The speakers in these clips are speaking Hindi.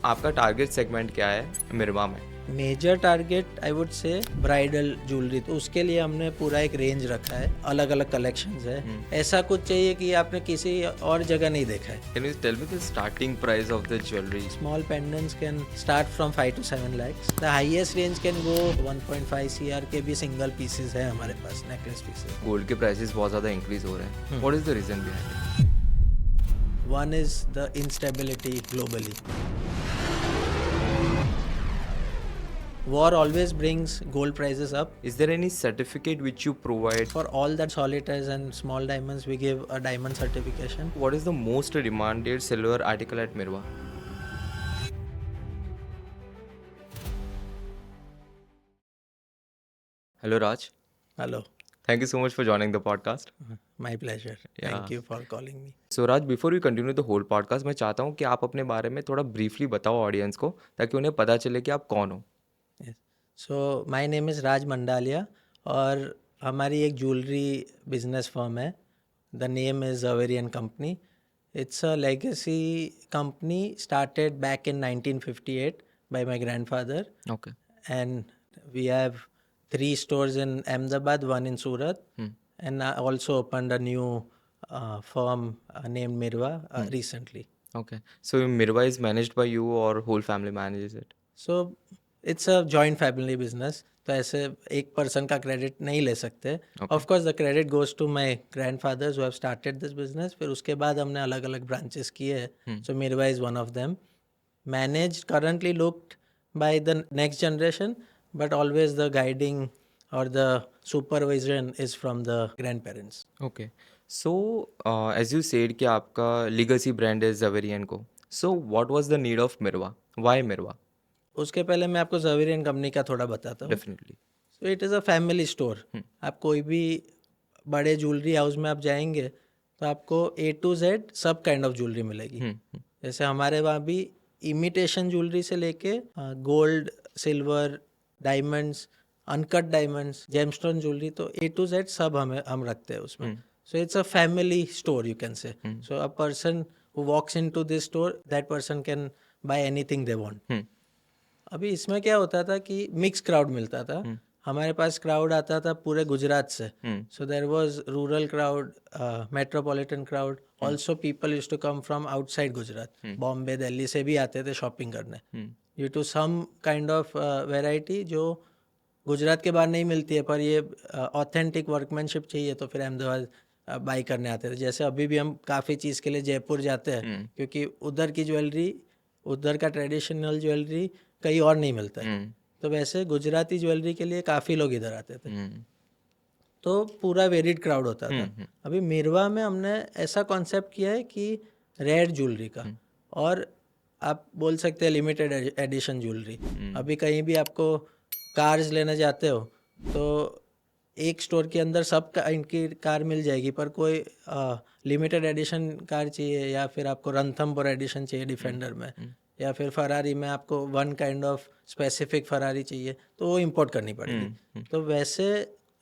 आपका टारगेट सेगमेंट क्या है मिरवा में? Major target I would say bridal jewellery, तो उसके लिए हमने पूरा एक रेंज रखा है, अलग अलग कलेक्शंस है। ऐसा कुछ चाहिए कि आपने किसी और जगह नहीं देखा है। Can you tell me the starting price of the jewellery? Small pendants can start from 5 to 7 lakhs। The highest range can go 1.5 CR के भी सिंगल पीसेस है हमारे पास, नेकलेस पीसेस। गोल्ड के प्राइसेस बहुत ज़्यादा इंक्रीज हो रहे हैं, what is the reason behind it? One is the instability globally. War always brings gold prices up. Is there any certificate which you provide? For all the solitaires and small diamonds, we give a diamond certification. What is the most demanded silver article at Mirwa? Hello Raj. Hello. Thank you so much for joining the podcast. My pleasure. Thank you for calling me. So Raj, before we continue the whole podcast, मैं चाहता हूँ कि आप अपने बारे में थोड़ा briefly बताओ ऑडियंस को, ताकि उन्हें पता चले कि आप कौन हो। Yes. So my name is राज मंडालिया और हमारी एक ज्वेलरी बिजनेस फर्म है. The name is Zaveri and Company. It's a legacy company started back in 1958 by my grandfather. Okay. And we have 3 stores in Ahmedabad, 1 in Surat, and I also opened a new firm named Mirwa recently. Okay. So Mirwa is managed by you or whole family manages it? So it's a joint family business, तो ऐसे एक पर्सन का क्रेडिट नहीं ले सकते. Of course the credit goes to my grandfathers who have started this business. फिर उसके बाद हमने अलग अलग ब्रांचेस किए हैं. So Mirva is one of them. Managed currently looked by the next generation, but always the guiding और the supervision is from the grand parents. Okay. So, as you said कि आपका legacy brand is Zaveri and Co. So, what was the need of Mirwa? Why Mirwa? उसके पहले मैं आपको ज़वेरी एंड कंपनी का थोड़ा बताता हूँ. Definitely. So it is a family store. आप कोई भी बड़े ज्वेलरी हाउस में आप जाएंगे तो आपको A to Z सब काइंड ऑफ ज्वेलरी मिलेगी. जैसे हमारे वहाँ भी इमिटेशन ज्वेलरी से लेके gold, silver, diamonds, uncut diamonds, gemstone jewellery, तो A to Z सब हम रखते हैं उसमें. So it's a family store you can say. So a person who walks into this store, that person can buy anything they want. अभी इसमें क्या होता था कि मिक्स क्राउड मिलता था. हमारे पास क्राउड आता था पूरे गुजरात से. So there was rural crowd, metropolitan crowd, also people used to come from outside Gujarat. Bombay, Delhi से भी आते थे शॉपिंग करने. Due to some kind of variety जो गुजरात के बाहर नहीं मिलती है, पर ये ऑथेंटिक वर्कमैनशिप चाहिए, तो फिर अहमदाबाद बाई करने आते थे. जैसे अभी भी हम काफ़ी चीज़ के लिए जयपुर जाते हैं, क्योंकि उधर की ज्वेलरी, उधर का ट्रेडिशनल ज्वेलरी कहीं और नहीं मिलता है. तो वैसे गुजराती ज्वेलरी के लिए काफ़ी लोग इधर आते थे. तो पूरा वेरिड क्राउड होता था. अभी मिरवा में हमने ऐसा कॉन्सेप्ट किया है कि रेयर ज्वेलरी का, और आप बोल सकते हैं लिमिटेड एडिशन ज्वेलरी. अभी कहीं भी आपको कार्स लेने जाते हो तो एक स्टोर के अंदर सब इनकी कार मिल जाएगी, पर कोई लिमिटेड एडिशन कार चाहिए, या फिर आपको रणथंभौर एडिशन चाहिए डिफेंडर में, या फिर फरारी में आपको one kind of specific Ferrari चाहिए, तो वो इंपोर्ट करनी पड़ेगी. तो वैसे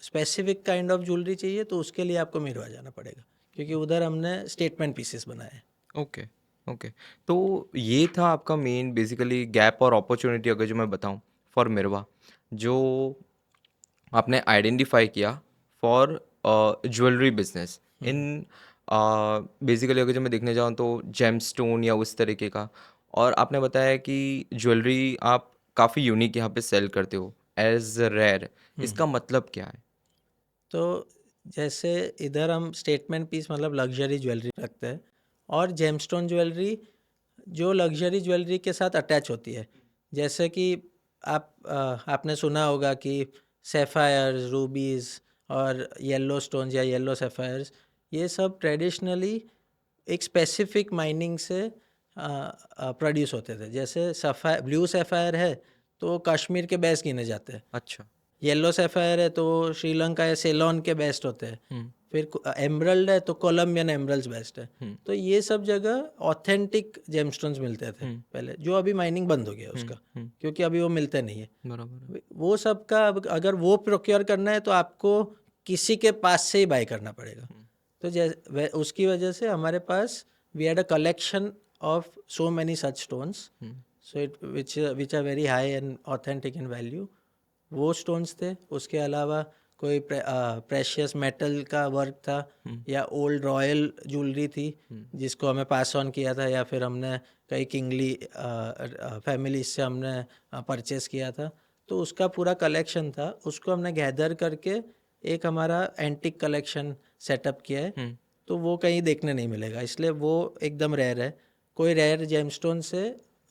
स्पेसिफिक काइंड ऑफ ज्वेलरी चाहिए तो उसके लिए आपको मिरवा जाना पड़ेगा, क्योंकि उधर हमने स्टेटमेंट पीसेस बनाए हैं. ओके. ओके. तो ये था आपका मेन बेसिकली गैप और अपॉर्चुनिटी, अगर जो मैं बताऊं फॉर मिरवा, जो आपने आइडेंटिफाई किया for jewellery business in basically, अगर जो मैं देखने जाऊँ तो जेम स्टोन या उस तरीके का. और आपने बताया कि ज्वेलरी आप काफ़ी यूनिक यहाँ पे सेल करते हो एज रेयर. इसका मतलब क्या है? तो जैसे इधर हम स्टेटमेंट पीस मतलब लग्जरी ज्वेलरी रखते हैं, और जेमस्टोन ज्वेलरी जो लग्जरी ज्वेलरी के साथ अटैच होती है. जैसे कि आपने सुना होगा कि सैफायर्स, रूबीज़ और येलो स्टोन्स या येलो सैफायर्स, ये सब ट्रेडिशनली एक स्पेसिफिक माइनिंग से प्रोड्यूस होते थे. जैसे ब्लू सैफायर है तो कश्मीर के बेस्ट गिने जाते हैं. अच्छा. येलो सैफायर है तो श्रीलंका या सेलोन के बेस्ट होते हैं. फिर एमरल्ड है तो कोलम्बियन एमरल्ड्स बेस्ट है. तो ये सब जगह ऑथेंटिक जेमस्टोन्स मिलते थे पहले, जो अभी माइनिंग बंद हो गया उसका, क्योंकि अभी वो मिलते नहीं है. बराबर. वो सब का अगर वो प्रोक्योर करना है तो आपको किसी के पास से ही बाय करना पड़ेगा. तो उसकी वजह से हमारे पास we had a collection of so many such stones. So it which are very high and authentic in value, वो स्टोन्स थे। उसके अलावा कोई प्रेशियस मेटल का वर्क था, या ओल्ड रॉयल ज्वेलरी थी जिसको हमें पास ऑन किया था, या फिर हमने कई किंगली फैमिली से हमने परचेस किया था। तो उसका पूरा कलेक्शन था, उसको हमने गैदर करके एक हमारा एंटिक कलेक्शन सेटअप किया है। तो वो कहीं देखने नहीं मिलेगा, इसलिए वो एकदम रेयर है। कोई रेयर जेमस्टोन से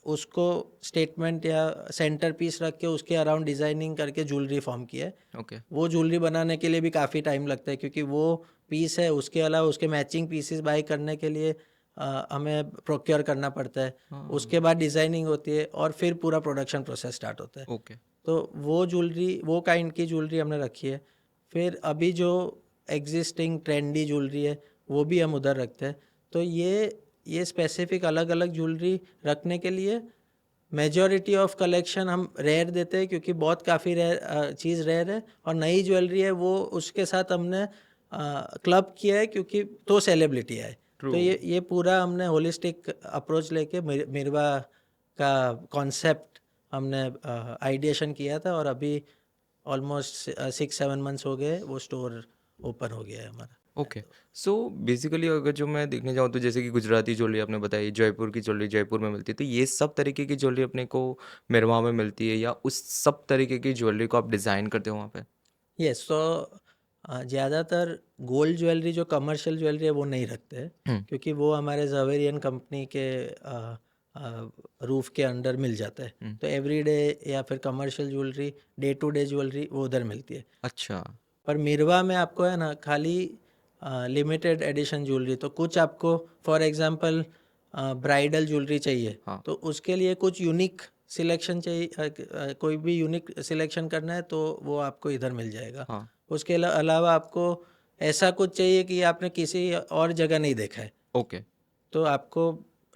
उसको स्टेटमेंट या सेंटर पीस रख के उसके अराउंड डिजाइनिंग करके ज्वेलरी फॉर्म किया है। ओके। वो ज्वेलरी बनाने के लिए भी काफ़ी टाइम लगता है, क्योंकि वो पीस है, उसके अलावा उसके मैचिंग पीसेस बाय करने के लिए हमें प्रोक्योर करना पड़ता है। उसके बाद डिज़ाइनिंग होती है और फिर पूरा प्रोडक्शन प्रोसेस स्टार्ट होता है। ओके। तो वो ज्वेलरी, वो काइंड की ज्वेलरी हमने रखी है। फिर अभी जो एग्जिस्टिंग ट्रेंडी ज्वेलरी है वो भी हम उधर रखते हैं। तो ये स्पेसिफिक अलग अलग ज्वेलरी रखने के लिए मेजॉरिटी ऑफ कलेक्शन हम रेयर देते हैं, क्योंकि बहुत काफ़ी रेयर चीज़ रेयर है। और नई ज्वेलरी है वो उसके साथ हमने क्लब किया है, क्योंकि तो सेलिब्रिटी है। ट्रू। तो ये पूरा हमने होलिस्टिक अप्रोच लेके मिरवा का कॉन्सेप्ट हमने आइडिएशन किया था, और अभी ऑलमोस्ट 6-7 मंथ्स हो गए वो स्टोर ओपन हो गया है हमारा। ओके। सो बेसिकली अगर जो मैं देखने जाऊँ तो जैसे कि गुजराती ज्वेलरी आपने बताई, जयपुर की ज्वेलरी जयपुर में मिलती है, तो ये सब तरीके की ज्वेलरी अपने को मेरवा में मिलती है, या उस सब तरीके की ज्वेलरी को आप डिज़ाइन करते हो वहाँ पे? यस, तो ज़्यादातर गोल्ड ज्वेलरी जो कमर्शियल ज्वेलरी है वो नहीं रखते हैं, हुँ। क्योंकि वो हमारे जवेरियन कंपनी के रूफ के अंडर मिल जाता है। हुँ। तो एवरीडे या फिर commercial jewellery, day to day jewellery वो उधर मिलती है। अच्छा। पर मिरवा में आपको है ना खाली लिमिटेड एडिशन ज्वेलरी, तो कुछ आपको फॉर एग्जांपल ब्राइडल ज्वेलरी चाहिए, हाँ। तो उसके लिए कुछ यूनिक सिलेक्शन चाहिए, कोई भी यूनिक सिलेक्शन करना है तो वो आपको इधर मिल जाएगा। हाँ। उसके अलावा आपको ऐसा कुछ चाहिए कि आपने किसी और जगह नहीं देखा है, ओके। तो आपको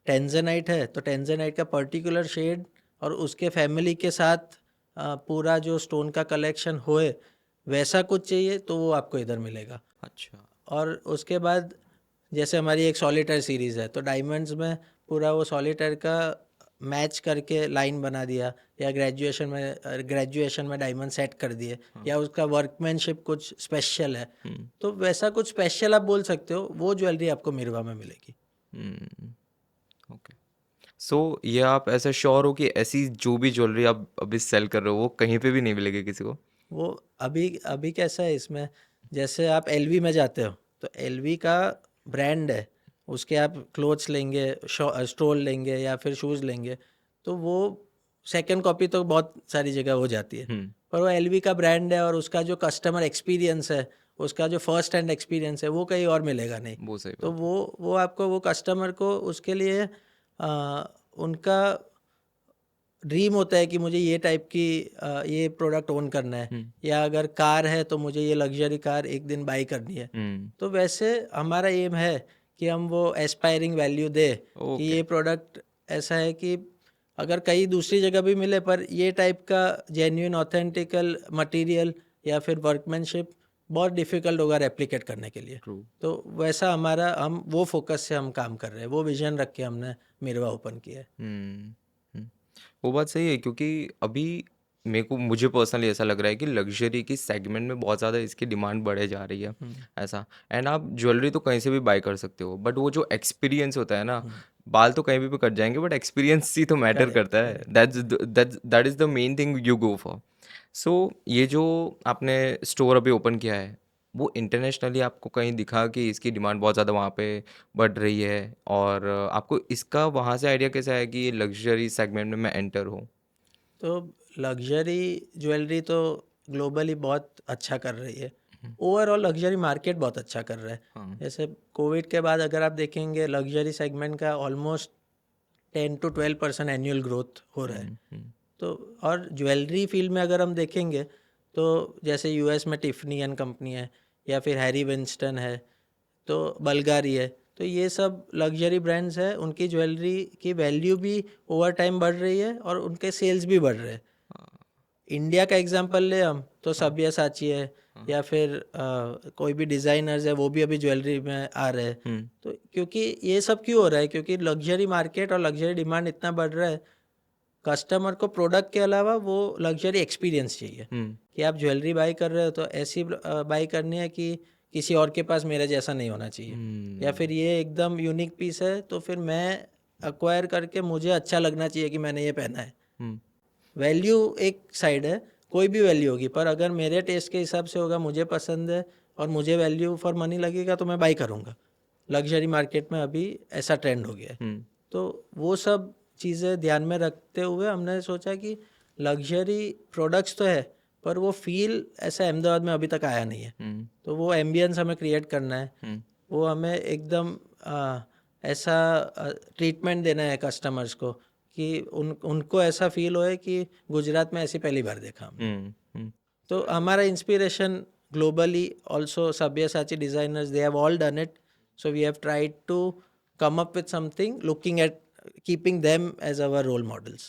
टेंजनाइट है तो टेंजनाइट का पर्टिकुलर शेड और उसके फैमिली के साथ पूरा जो स्टोन का कलेक्शन होए वैसा कुछ चाहिए तो वो आपको इधर मिलेगा। अच्छा। और उसके बाद जैसे हमारी एक सॉलिटर सीरीज़ है, तो डायमंड्स में पूरा वो सॉलिटर का मैच करके लाइन बना दिया, या ग्रेजुएशन में डायमंड सेट कर दिए, या उसका वर्कमैनशिप कुछ स्पेशल है, तो वैसा कुछ स्पेशल आप बोल सकते हो, वो ज्वेलरी आपको मिरवा में मिलेगी। हुँ। ओके। सो ये आप ऐसा श्योर हो कि ऐसी जो भी ज्वेलरी आप अभी सेल कर रहे हो वो कहीं पे भी नहीं मिलेगी किसी को? वो अभी अभी कैसा है इसमें, जैसे आप एलवी में जाते हो तो एलवी का ब्रांड है, उसके आप क्लोथ्स लेंगे, स्टोल लेंगे या फिर शूज़ लेंगे, तो वो सेकंड कॉपी तो बहुत सारी जगह हो जाती है। हुँ। पर वो एलवी का ब्रांड है और उसका जो कस्टमर एक्सपीरियंस है, उसका जो फर्स्ट हैंड एक्सपीरियंस है वो कहीं और मिलेगा नहीं। वो सही तो बात है। वो आपको वो कस्टमर को उसके लिए उनका ड्रीम होता है कि मुझे ये टाइप की ये प्रोडक्ट ओन करना है, हुँ। या अगर कार है तो मुझे ये लग्जरी कार एक दिन बाई करनी है। हुँ। तो वैसे हमारा एम है कि हम वो एस्पायरिंग वैल्यू दे कि ओके। ये प्रोडक्ट ऐसा है कि अगर कहीं दूसरी जगह भी मिले पर ये टाइप का जेन्युइन ऑथेंटिकल मटेरियल या फिर वर्कमैनशिप बहुत डिफ़िकल्ट होगा रेप्लिकेट करने के लिए। ट्रू। तो वैसा हमारा, हम वो फोकस से हम काम कर रहे हैं, वो विजन रख के हमने मिरवा ओपन किया है। हुँ। हुँ। वो बात सही है क्योंकि अभी मुझे पर्सनली ऐसा लग रहा है कि लग्ज़री की सेगमेंट में बहुत ज़्यादा इसकी डिमांड बढ़े जा रही है, ऐसा। एंड आप ज्वेलरी तो कहीं से भी बाय कर सकते हो, बट वो जो एक्सपीरियंस होता है ना, बाल तो कहीं भी कट जाएँगे बट एक्सपीरियंस ही तो मैटर करेक्ट, करता है। Correct. That is the main thing you go for. So ये जो आपने स्टोर अभी ओपन किया है, वो इंटरनेशनली आपको कहीं दिखा कि इसकी डिमांड बहुत ज़्यादा वहाँ पे बढ़ रही है, और आपको इसका वहाँ से आइडिया कैसे आया कि ये लग्ज़री सेगमेंट में मैं एंटर हूँ? तो लग्जरी ज्वेलरी तो ग्लोबली बहुत अच्छा कर रही है, हुँ। ओवरऑल लग्जरी मार्केट बहुत अच्छा कर रहा है। हाँ। जैसे कोविड के बाद अगर आप देखेंगे लग्जरी सेगमेंट का ऑलमोस्ट 10 to 12% एनुअल ग्रोथ हो रहा है। हुँ। हुँ। तो और ज्वेलरी फील्ड में अगर हम देखेंगे तो जैसे यूएस में टिफ़नी एंड कंपनी है, या फिर हैरी विंस्टन है, तो बल्गारी है, तो ये सब लग्जरी ब्रांड्स है, उनकी ज्वेलरी की वैल्यू भी ओवर टाइम बढ़ रही है और उनके सेल्स भी बढ़ रहे हैं। हाँ। इंडिया का एग्जांपल ले हम तो हाँ। सब्यासाची है, हाँ। या फिर कोई भी डिज़ाइनर्स है वो भी अभी ज्वेलरी में आ रहे हैं। हुँ। तो क्योंकि ये सब क्यों हो रहा है, क्योंकि लग्जरी मार्केट और लग्जरी डिमांड इतना बढ़ रहा है, कस्टमर को प्रोडक्ट के अलावा वो लग्जरी एक्सपीरियंस चाहिए कि आप ज्वेलरी बाई कर रहे हो तो ऐसी बाई करनी है कि किसी और के पास मेरे जैसा नहीं होना चाहिए, या फिर ये एकदम यूनिक पीस है तो फिर मैं अक्वायर करके मुझे अच्छा लगना चाहिए कि मैंने ये पहना है। वैल्यू एक साइड है, कोई भी वैल्यू होगी, पर अगर मेरे टेस्ट के हिसाब से होगा, मुझे पसंद है और मुझे वैल्यू फॉर मनी लगेगा तो मैं बाई करूँगा। लग्जरी मार्केट में अभी ऐसा ट्रेंड हो गया है। तो वो सब चीज़ें ध्यान में रखते हुए हमने सोचा कि लग्जरी प्रोडक्ट्स तो है पर वो फील ऐसा अहमदाबाद में अभी तक आया नहीं है। तो वो एम्बियंस हमें क्रिएट करना है, वो हमें एकदम ऐसा ट्रीटमेंट देना है कस्टमर्स को कि उनको ऐसा फील होए कि गुजरात में ऐसी पहली बार देखा हमने। तो हमारा inspiration globally also Sabyasachi designers, they have all done it, so we have tried to come up with something looking at keeping them as our role models.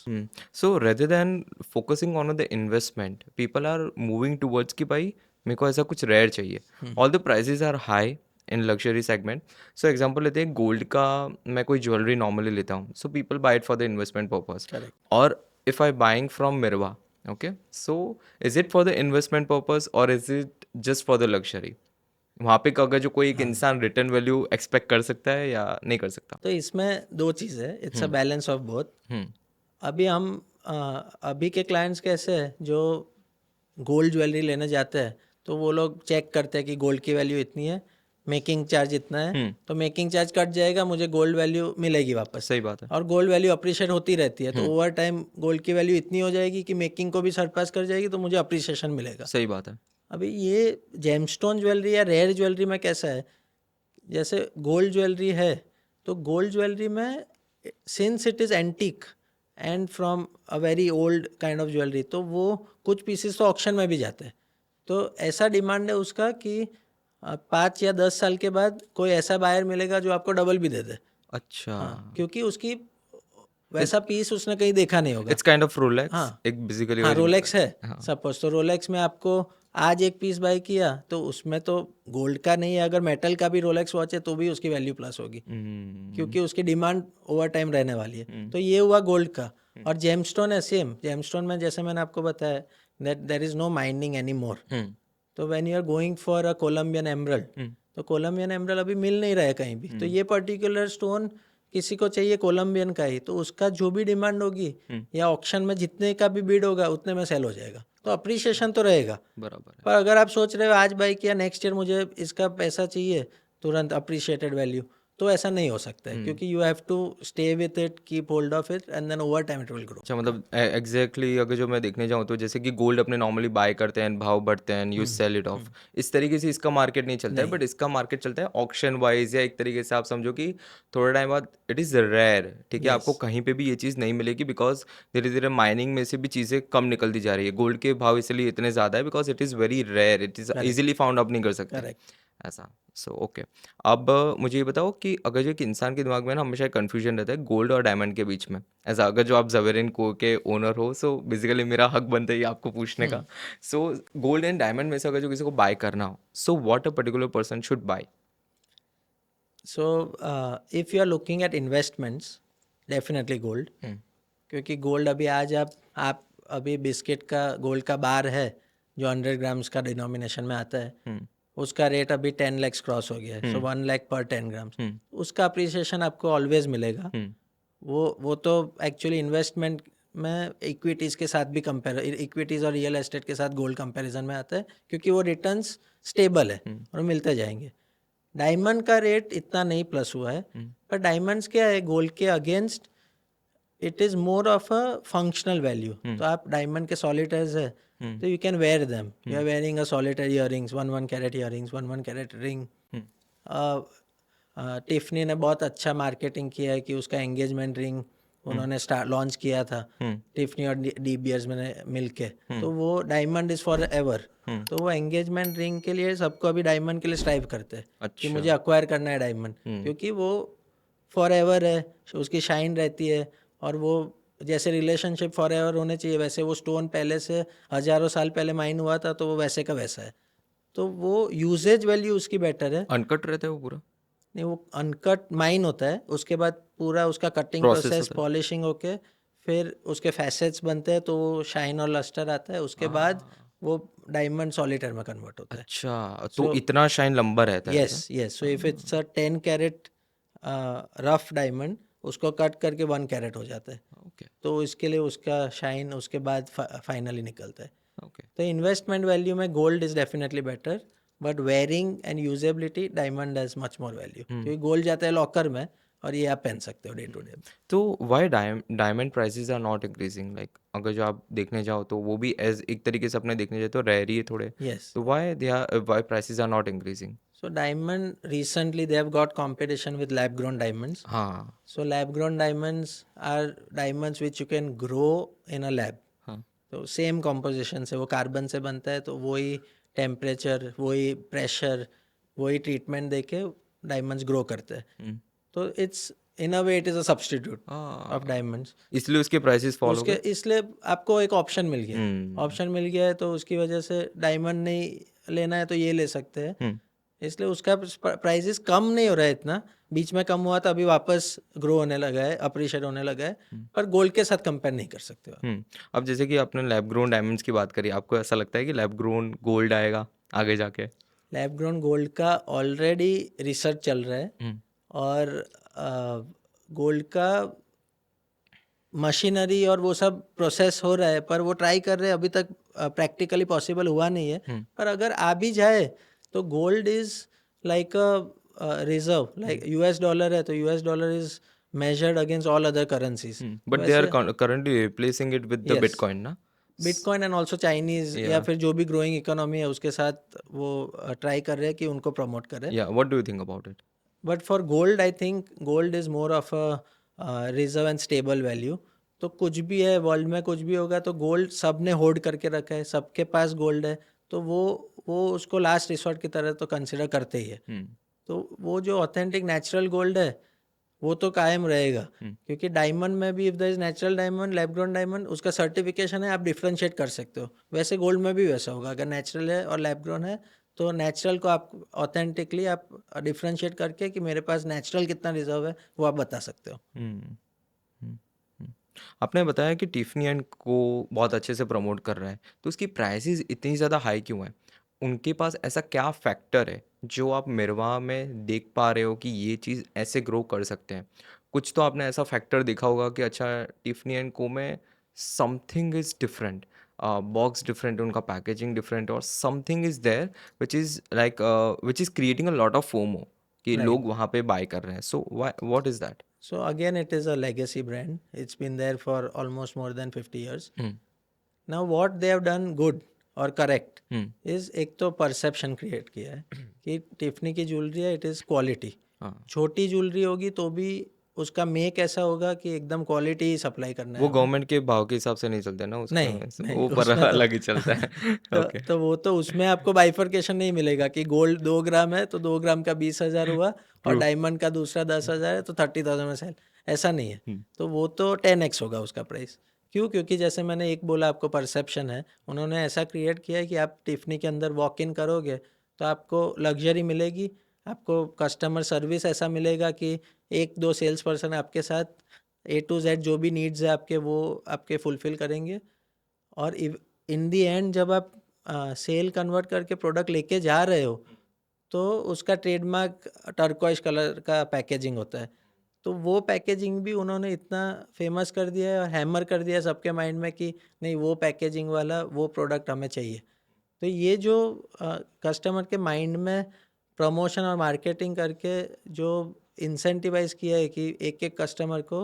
So rather than focusing on the investment, people are moving towards कि भाई मेरे को ऐसा कुछ रेयर चाहिए. All the prices are high in luxury segment. So example लेते हैं गोल्ड का, मैं कोई ज्वेलरी नॉर्मली लेता हूँ, so people buy it for the investment purpose. Correct. Or if I buying from Mirva, okay, so is it for the investment purpose or is it just for the luxury? वहाँ पे अगर जो कोई एक इंसान रिटर्न वैल्यू एक्सपेक्ट कर सकता है या नहीं कर सकता? तो इसमें दो चीज़ है, it's a balance of both. अभी हम अभी के क्लाइंट्स कैसे हैं जो गोल्ड ज्वेलरी लेने जाते हैं तो वो लोग चेक करते हैं कि गोल्ड की वैल्यू इतनी है, मेकिंग चार्ज इतना है, तो मेकिंग चार्ज कट जाएगा, मुझे गोल्ड वैल्यू मिलेगी वापस। सही बात है। और गोल्ड वैल्यू अप्रिशिएट होती रहती है, तो ओवर टाइम गोल्ड की वैल्यू इतनी हो जाएगी कि मेकिंग को भी सरपास कर जाएगी, तो मुझे अप्रिसिएशन मिलेगा। सही बात है। अभी ये जेमस्टोन ज्वेलरी या रेयर ज्वेलरी में कैसा है, जैसे गोल्ड ज्वेलरी है तो गोल्ड ज्वेलरी में since it is antique and from a very old kind of jewellery, तो वो कुछ पीसेस तो ऑक्शन में भी जाते हैं। तो ऐसा डिमांड है उसका कि 5 या 10 साल के बाद कोई ऐसा बायर मिलेगा जो आपको डबल भी दे दे। अच्छा। हाँ, क्योंकि उसकी वैसा पीस उसने कहीं देखा नहीं होगा। It's kind of Rolex. हाँ, एक बेसिकली हाँ रोलेक्स है सपोज, तो रोलेक्स में आपको आज एक पीस बाय किया तो उसमें तो गोल्ड का नहीं है, अगर मेटल का भी रोलेक्स वॉच है तो भी उसकी वैल्यू प्लस होगी, क्योंकि उसकी डिमांड ओवर टाइम रहने वाली है। तो ये हुआ गोल्ड का। और जेमस्टोन है सेम, जेमस्टोन में जैसे मैंने आपको बताया that there is no mining any more. तो when you are going for a Colombian emerald, तो कोलंबियन एमरल्ड अभी मिल नहीं रहा है कहीं भी, तो ये पर्टिकुलर स्टोन किसी को चाहिए कोलंबियन का ही, तो उसका जो भी डिमांड होगी या ऑक्शन में जितने का भी बिड होगा उतने में सेल हो जाएगा, तो अप्रिसिएशन तो रहेगा बराबर है। पर अगर आप सोच रहे हो आज बाई किया नेक्स्ट ईयर मुझे इसका पैसा चाहिए तुरंत अप्रिशिएटेड वैल्यू, तो ऐसा नहीं हो सकता है, क्योंकि you have to stay with it, keep hold of it and then over time it will grow. अच्छा, मतलब एग्जैक्टली अगर जो मैं देखने जाऊँ तो जैसे कि गोल्ड अपने नॉर्मली बाय करते हैं, भाव बढ़ते हैं, यू सेल इट ऑफ, इस तरीके से इसका मार्केट नहीं चलता है, बट इसका मार्केट चलता है ऑक्शन वाइज, या एक तरीके से आप समझो कि थोड़ा टाइम बाद इट इज़ रेयर, ठीक है, आपको कहीं पे भी ये चीज़ नहीं मिलेगी, बिकॉज धीरे धीरे माइनिंग में से भी चीज़ें कम निकलती जा रही है। गोल्ड के भाव इसलिए इतने ज़्यादा है because it is very rare, it is easily found आप नहीं कर सकते ऐसा। सो ओके, अब मुझे ये बताओ कि अगर जो एक इंसान के दिमाग में ना हमेशा कन्फ्यूजन रहता है गोल्ड और डायमंड के बीच में, ऐसा अगर जो आप ज़वेरिन को के ओनर हो, सो बेसिकली मेरा हक बनता है आपको पूछने का। सो गोल्ड एंड डायमंड में से अगर जो किसी को बाय करना हो, so what a particular person should buy? So if you are looking at investments, definitely gold, क्योंकि गोल्ड अभी आज आप अभी बिस्किट का गोल्ड का बार है जो 100 ग्राम्स का डिनोमिनेशन में आता है, उसका रेट अभी 10 लाख क्रॉस हो गया है, सो 1 लाख पर 10 ग्राम्स, उसका अप्रिसिएशन आपको ऑलवेज मिलेगा। वो तो एक्चुअली इन्वेस्टमेंट में इक्विटीज़ के साथ भी कंपेयर, इक्विटीज़ और रियल एस्टेट के साथ गोल्ड कंपैरिजन में आता है, क्योंकि वो रिटर्न्स स्टेबल है और मिलते जाएंगे। डायमंड का रेट इतना नहीं प्लस हुआ है, पर डायमंड्स क्या है गोल्ड के against, it is more of a functional value. तो आप डायमंड के सॉलिटर्स है तो you can wear them, you are wearing a solitaire earrings, 1 carat earrings, 1 carat ring. Tiffany ने बहुत अच्छा मार्केटिंग किया है कि उसका एंगेजमेंट रिंग उन्होंने लॉन्च किया था, टिफनी और डी बियर्स में मिलके, तो वो डायमंड इज़ फॉर एवर। तो वो एंगेजमेंट रिंग के लिए सबको अभी डायमंड के लिए स्ट्राइव करते हैं कि मुझे अक्वायर करना है डायमंड, क्योंकि वो फॉर एवर है, उसकी शाइन रहती है, और वो जैसे रिलेशनशिप फॉर एवर होने चाहिए वैसे वो स्टोन पहले से हज़ारों साल पहले माइन हुआ था, तो वो वैसे का वैसा है, तो वो यूजेज वैल्यू उसकी बेटर है। अनकट रहता है वो पूरा? नहीं, वो अनकट माइन होता है, उसके बाद पूरा उसका कटिंग प्रोसेस पॉलिशिंग होके फिर उसके फैसेट्स बनते हैं तो वो शाइन और लस्टर आता है, उसके बाद वो डायमंड सॉलिटर में कन्वर्ट होता है। अच्छा, तो So इतना शाइन लंबा रहता है ऐसा? yes, so if it's a 10 carat rough diamond, उसको कट करके 1 कैरेट हो जाता है, ओके, तो इसके लिए उसका शाइन उसके बाद फाइनली निकलता है। ओके। तो इन्वेस्टमेंट वैल्यू में gold is definitely better, but wearing and usability diamond has much more value, क्योंकि गोल्ड जाता है लॉकर में और ये आप पहन सकते हो डे टू डे। तो why diamond prices are not increasing? Like अगर जो आप देखने जाओ तो वो भी एज एक तरीके से अपने देखने जाए तो रेयर ही है थोड़े, यस, तो why prices are not increasing? so diamond recently they have got competition with lab grown diamonds. हाँ, So lab grown diamonds are diamonds which you can grow in a lab. हाँ। तो सेम कॉम्पोजिशन से, वो कार्बन से बनता है, तो वही टेम्परेचर, वही प्रेशर, वही ट्रीटमेंट देके डायमंड्स ग्रो करते हैं। हुँ। तो it's in a way it is a substitute of हाँ, डायमंड्स। इसलिए उसके प्राइसेस फॉल हो उसके गए? इसलिए आपको एक ऑप्शन मिल गया, हुँ, ऑप्शन मिल गया है, तो उसकी वजह से डायमंड नहीं लेना है तो ये ले सकते हैं, हुँ, इसलिए उसका प्राइजेस कम नहीं हो रहा है इतना। बीच में कम हुआ था, अभी वापस ग्रो होने लगा है, अप्रिशिएट होने लगा है, पर गोल्ड के साथ कंपेयर नहीं कर सकते हो आप। हुँ। अब जैसे कि आपने लैब ग्रोन डायमंड्स की बात करी, आपको ऐसा लगता है कि लैब ग्रोन गोल्ड आएगा आगे जाके? लैब ग्रोन गोल्ड का ऑलरेडी रिसर्च चल रहा है, हुँ, और गोल्ड का मशीनरी और वो सब प्रोसेस हो रहा है, पर वो ट्राई कर रहे हैं, अभी तक प्रैक्टिकली पॉसिबल हुआ नहीं है। हुँ, पर अगर आ भी जाए तो gold is like a reserve, like US dollar है, तो US dollar is measured against all other currencies. हुँ। तो बट दे आर वैसे currently replacing it with the yes, bitcoin ना? स बिटकॉइन एंड ऑल्सो चाइनीज या या फिर जो भी ग्रोइंग इकोनॉमी है उसके साथ वो ट्राई कर रहे हैं कि उनको प्रमोट करें। या what do you think about it? But for gold I think gold is more of a reserve and stable value. तो कुछ भी है वर्ल्ड में, कुछ भी होगा, तो गोल्ड सब ने होल्ड करके रखा है, सबके पास गोल्ड है, तो वो उसको लास्ट रिसोर्ट की तरह तो कंसिडर करते ही है। हुँ, तो वो जो ऑथेंटिक नेचुरल गोल्ड है वो तो कायम रहेगा, हुँ, क्योंकि डायमंड में भी if the is natural diamond, lab grown diamond, उसका सर्टिफिकेशन है, आप डिफ्रेंशिएट कर सकते हो। वैसे गोल्ड में भी वैसा होगा, अगर नेचुरल है और लैब ग्रोन है, तो नेचुरल को आप ऑथेंटिकली आप डिफ्रेंशिएट करके कि मेरे पास नेचुरल कितना रिजर्व है वो आप बता सकते हो। हुँ, हुँ, हुँ। आपने बताया कि टिफ़नी एंड को बहुत अच्छे से प्रमोट कर रहा है, तो उसकी प्राइसेज़ इतनी ज़्यादा हाई क्यों हैं? उनके पास ऐसा क्या फैक्टर है, जो आप मिरवा में देख पा रहे हो कि ये चीज़ ऐसे ग्रो कर सकते हैं? कुछ तो आपने ऐसा फैक्टर देखा होगा कि अच्छा टिफ़नी एंड को में something is different, box different है, उनका पैकेजिंग डिफरेंट है और something is there which is creating a lot of FOMO कि राइट, लोग वहाँ पे बाय कर रहे हैं। So what is that? So again it is a legacy brand, it's been there for almost more than 50 years। हुँ, now what they have done good और करेक्ट हुँ, इज, एक तो परसेप्शन क्रिएट किया है कि टिफनी की ज्वेलरी है, इट इज़ क्वालिटी। हाँ। छोटी ज्वेलरी होगी तो भी उसका मेक ऐसा होगा कि एकदम क्वालिटी ही सप्लाई करना है वो हमें। गवर्नमेंट के भाव के हिसाब से नहीं चलते ना नहीं उसका नहीं, वो पर उसमें तो अलग ही चलता है। ओके। तो वो तो उसमें आपको बाइफर्केशन नहीं मिलेगा कि गोल्ड 2 ग्राम है तो 2 ग्राम का 20,000 हुआ, और ट्रू। डायमंड का दूसरा 10,000 है तो 30,000 में सेल, ऐसा नहीं है। हुँ, तो वो तो 10x होगा उसका प्राइस। क्यों? क्योंकि जैसे मैंने एक बोला आपको परसेप्शन है, उन्होंने ऐसा क्रिएट किया है कि आप टिफनी के अंदर वॉक इन करोगे तो आपको लग्जरी मिलेगी, आपको कस्टमर सर्विस ऐसा मिलेगा कि एक दो सेल्स पर्सन आपके साथ A to Z जो भी नीड्स है आपके, वो आपके फुलफिल करेंगे। और इन दी एंड जब आप सेल कन्वर्ट करके प्रोडक्ट लेके जा रहे हो, तो उसका ट्रेडमार्क टर्कोइश कलर का पैकेजिंग होता है। तो वो पैकेजिंग भी उन्होंने इतना फेमस कर दिया है और हैमर कर दिया है सबके माइंड में कि नहीं, वो पैकेजिंग वाला वो प्रोडक्ट हमें चाहिए। तो ये जो कस्टमर के माइंड में प्रमोशन और मार्केटिंग करके जो इंसेंटिवाइज किया है कि एक एक कस्टमर को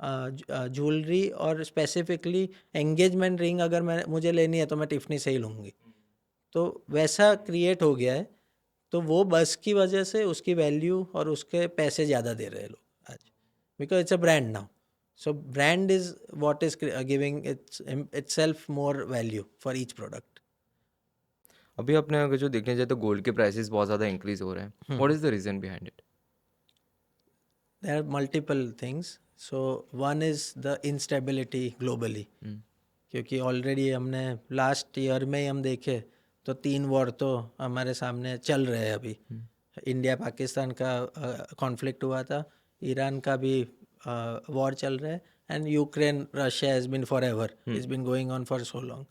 ज्वेलरी और स्पेसिफिकली एंगेजमेंट रिंग अगर मुझे लेनी है तो मैं टिफनी से ही लूँगी, तो वैसा क्रिएट हो गया है। तो वो बस की वजह से उसकी वैल्यू और उसके पैसे ज़्यादा दे रहे हैं लोग आज, because it's a brand now. So brand is what is giving itself more value for each product. अभी अपने अगर जो देखने जाए तो गोल्ड के प्राइसेस बहुत ज़्यादा इंक्रीज़ हो रहे हैं। What is the reason behind it? There are multiple things. So one is the instability globally, हुँ, क्योंकि ऑलरेडी हमने लास्ट ईयर में ही हम देखे तो 3 वॉर तो हमारे सामने चल रहे हैं अभी। हुँ, इंडिया पाकिस्तान का कॉन्फ्लिक्ट हुआ था, ईरान का भी वॉर चल रहा है, and Ukraine Russia has been forever. It's been going on for so long.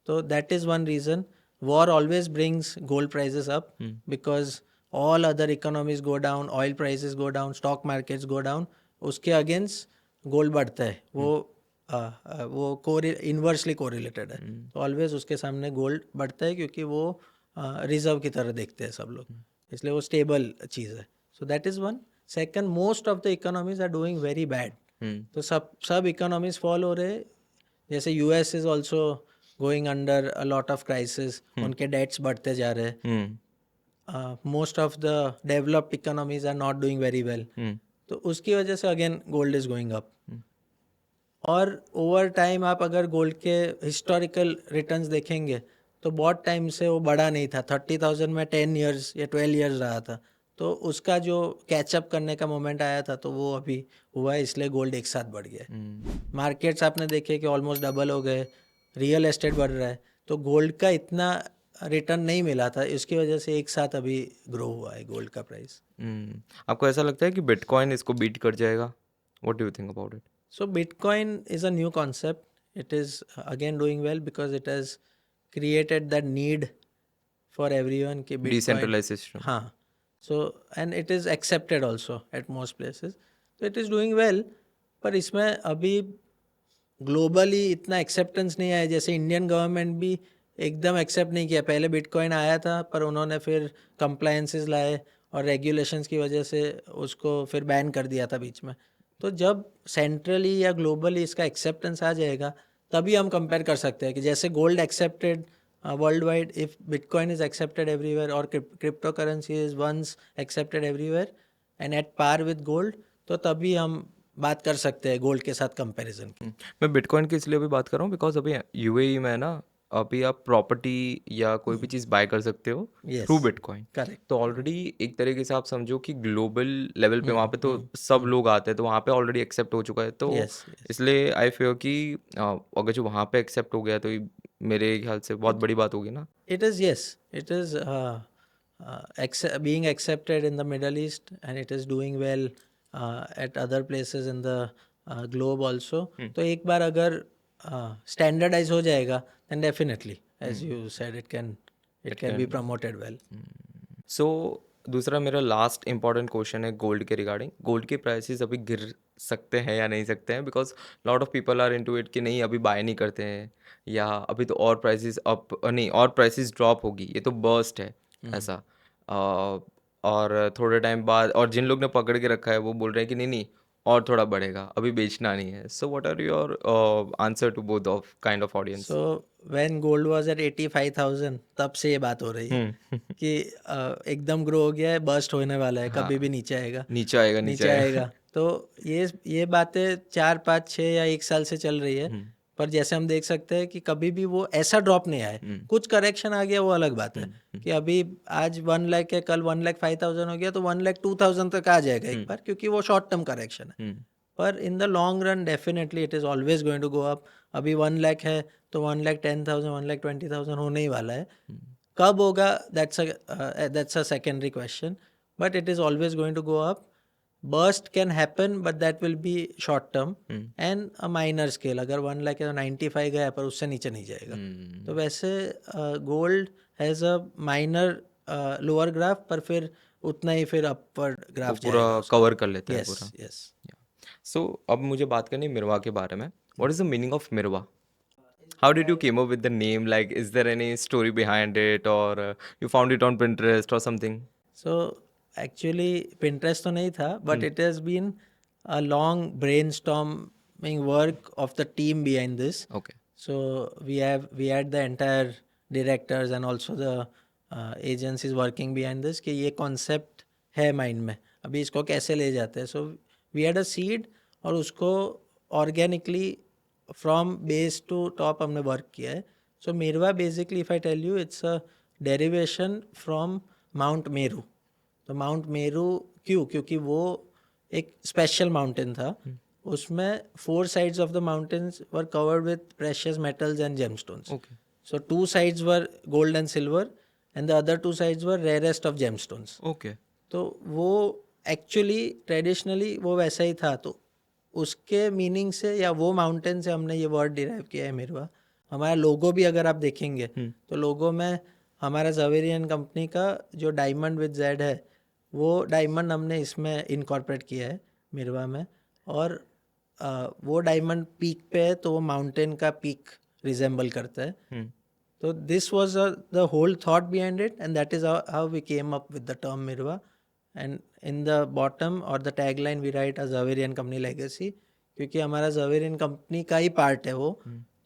So that is one reason. War always brings gold prices up because all other economies go down, oil prices go down, stock markets go down. उसके अगेंस्ट गोल्ड बढ़ता है. वो इन्वर्सली कोरिलेटेड है. तो ऑलवेज उसके सामने गोल्ड बढ़ता है क्योंकि वो रिजर्व की तरह देखते हैं सब लोग, इसलिए वो स्टेबल चीज़ है. So that is one. Second, most of the economies are doing very bad. तो सब इकोनॉमीज फॉल हो रहे. जैसे US is also going under a lot of crisis. उनके डेट्स बढ़ते जा रहे हैं. Most of the developed economies are not doing very well. तो उसकी वजह से again gold is going up. और ओवर टाइम आप अगर गोल्ड के हिस्टोरिकल रिटर्न्स देखेंगे तो बहुत टाइम से वो बढ़ा नहीं था. 30,000 में 10 इयर्स या 12 इयर्स रहा था. तो उसका जो कैचअप करने का मोमेंट आया था तो वो अभी हुआ है, इसलिए गोल्ड एक साथ बढ़ गया है. मार्केट्स आपने देखे कि ऑलमोस्ट डबल हो गए. रियल एस्टेट बढ़ रहा है. तो गोल्ड का इतना रिटर्न नहीं मिला था, इसकी वजह से एक साथ अभी ग्रो हुआ है गोल्ड का प्राइस. आपको ऐसा लगता है कि बिटकॉइन इसको बीट कर जाएगा? What do you think about it? So Bitcoin is a new concept. It is again doing well because it has created that need for everyone कि Bitcoin. डिसेंट्रलाइजेशन. हाँ. So and it is accepted also at most places. So it is doing well. पर इसमें अभी ग्लोबली इतना एक्सेप्टेंस नहीं आया. जैसे इंडियन गवर्नमेंट भी एकदम एक्सेप्ट नहीं किया. पहले बिटकॉइन आया था पर उन्होंने फिर कंप्लायंसेस लाए और रेगुलेशंस की वजह से उसको फिर बैन कर दिया था बीच में. तो जब सेंट्रली या ग्लोबली इसका एक्सेप्टेंस आ जाएगा तभी हम कंपेयर कर सकते हैं कि जैसे gold accepted world wide, if bitcoin is accepted everywhere और crypto currency is once accepted everywhere and at par with gold, तो तभी हम बात कर सकते हैं गोल्ड के साथ कंपैरिजन की. मैं बिटकॉइन की इसलिए भी बात कर रहा हूँ बिकॉज अभी यूएई में ना, अभी आप प्रॉपर्टी या कोई भी चीज़ बाय कर सकते हो Yes. Through bitcoin. करेक्ट. तो ऑलरेडी एक तरीके से आप समझो कि ग्लोबल लेवल पे वहाँ पे तो सब लोग आते हैं, तो वहाँ पे ऑलरेडी एक्सेप्ट हो चुका है. तो Yes, yes. इसलिए आई फील कि अगर जो वहाँ पे एक्सेप्ट हो गया तो ये मेरे ख्याल से बहुत बड़ी बात होगी ना. It is, yes, it is being accepted in the Middle East and it is doing well at other places in the globe also. तो एक बार अगर standardize हो जाएगा then definitely, as you said, it can be promoted well. So दूसरा मेरा लास्ट इंपॉर्टेंट क्वेश्चन है गोल्ड के रिगार्डिंग. गोल्ड के प्राइसेस अभी गिर सकते हैं या नहीं सकते हैं? Because lot of people are into it कि नहीं अभी बाय नहीं करते हैं, या अभी तो और प्राइसेस अप नहीं और प्राइसेस ड्रॉप होगी, ये तो बर्स्ट है ऐसा. और थोड़े टाइम बाद और जिन लोग ने पकड़ के रखा है वो बोल रहे हैं कि नहीं नहीं और थोड़ा बढ़ेगा, अभी बेचना नहीं है. So what are your answer to both of kind of audience? So when gold was at 85,000 तब से ये बात हो रही है कि एकदम ग्रो हो गया है, बर्स्ट होने वाला है, कभी भी नीचे आएगा, नीचे आएगा नीचे आएगा. तो ये बातें 4, 5, 6 या 1 साल से चल रही है. पर जैसे हम देख सकते हैं कि कभी भी वो ऐसा ड्रॉप नहीं आया. कुछ करेक्शन आ गया वो अलग बात है कि अभी आज 1 लाख है, कल 1,05,000 हो गया तो 1,02,000 तक आ जाएगा एक बार, क्योंकि वो शॉर्ट टर्म करेक्शन है. पर in the long run definitely it is always going to go up. अभी 1 लाख है तो 1,10,000 1,20,000 होने ही वाला है. कब होगा that's a secondary question, but it is always going to go up. Burst can happen but that will be short term and a minor scale. अगर 1 लाख है तो 95 गया पर उससे नीचे नहीं जाएगा. तो वैसे gold has a minor lower graph पर फिर उतना ही फिर अपवर्ड ग्राफ पूरा कवर कर लेते हैं यस पूरा. यस. सो अब मुझे बात करनी है मिरवा के बारे में. What is the meaning of Mirva? How did you came up with the name? Like is there any story behind it और you found it on Pinterest और समथिंग? सो एक्चुअली Pinterest तो नहीं था, but it has been a long brainstorming work of the team behind this. Okay. So we had the entire directors and also the agencies working behind this कि ये concept है mind में, अभी इसको कैसे ले जाते हैं. So we had a seed और उसको organically from base to top हमने work किया है. So Mirva basically if I tell you it's a derivation from Mount Meru. तो माउंट मेरू क्यों? क्योंकि वो एक स्पेशल माउंटेन था. उसमें 4 sides of the mountains were covered with precious metals and gemstones. Okay. So 2 sides were gold and silver and the other 2 sides were rarest of gemstones. Okay. तो वो एक्चुअली ट्रेडिशनली वो वैसा ही था. तो उसके मीनिंग से या वो माउंटेन से हमने ये वर्ड डिराइव किया है मिरवा। हमारा लोगो भी अगर आप देखेंगे तो लोगो में हमारा ज़वेरियन कंपनी का जो डायमंड विद जेड है वो डायमंड हमने इसमें इनकॉर्पोरेट किया है मिरवा में। और वो डायमंड पीक पे है तो वो माउंटेन का पीक रिजेंबल करता है। तो this was the whole thought behind it and that is how we came up with the term Mirva. And in the bottom और the tagline we write a Zaverian company legacy, क्योंकि हमारा ज़वेरियन कंपनी का ही पार्ट है वो,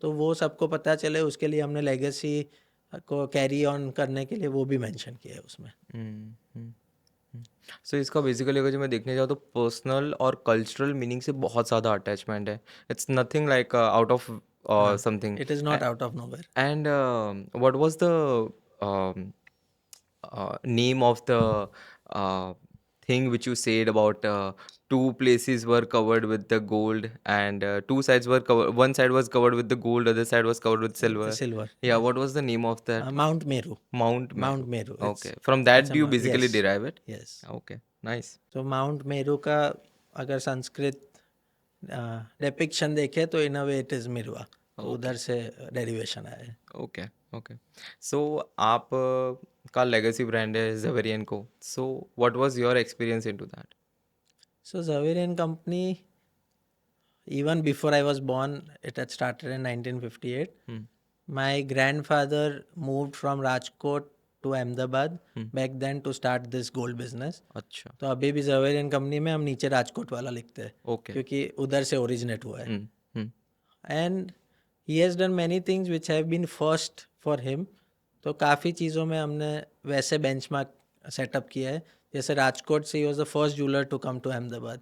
तो वो सबको पता चले उसके लिए हमने लेगेसी को कैरी ऑन करने के लिए वो भी मेंशन किया है उसमें। सो इसका बेसिकली अगर जो मैं देखने जाऊँ तो पर्सनल और कल्चरल मीनिंग से बहुत ज़्यादा अटैचमेंट है। It's nothing like out of something. It is not out of nowhere. And what was the name of the thing which you said about two places were covered with the gold and two sides were covered, one side was covered with the gold, other side was covered with silver. Silver, Yeah, what was the name of that? Mount Meru. Mount Meru. Mount Meru, Okay, from that it's do you basically yes, derive it? yes। Okay, nice. तो माउंट मेरू का अगर संस्कृत डिपिक्शन देखे तो इन अ वे इट इज़ मिरवा, तो उधर से डेरिवेशन आया है। Okay okay. सो आप का लेगेसी ब्रांड है ज़वेरियन को, so what was your experience into that? So Zaverian company, even before I was born, it had started in 1958. My grandfather moved from Rajkot to Ahmedabad back then to start this gold business. अच्छा, तो अभी भी ज़वेरियन कंपनी में हम नीचे राजकोट वाला लिखते हैं, ओके। क्योंकि उधर से ओरिजिनेट हुआ है। Hmm and he has done many things which have been first for him. तो काफ़ी चीज़ों में हमने वैसे बेंचमार्क सेटअप किया है, जैसे राजकोट से ही was the first jeweller to come to Ahmedabad.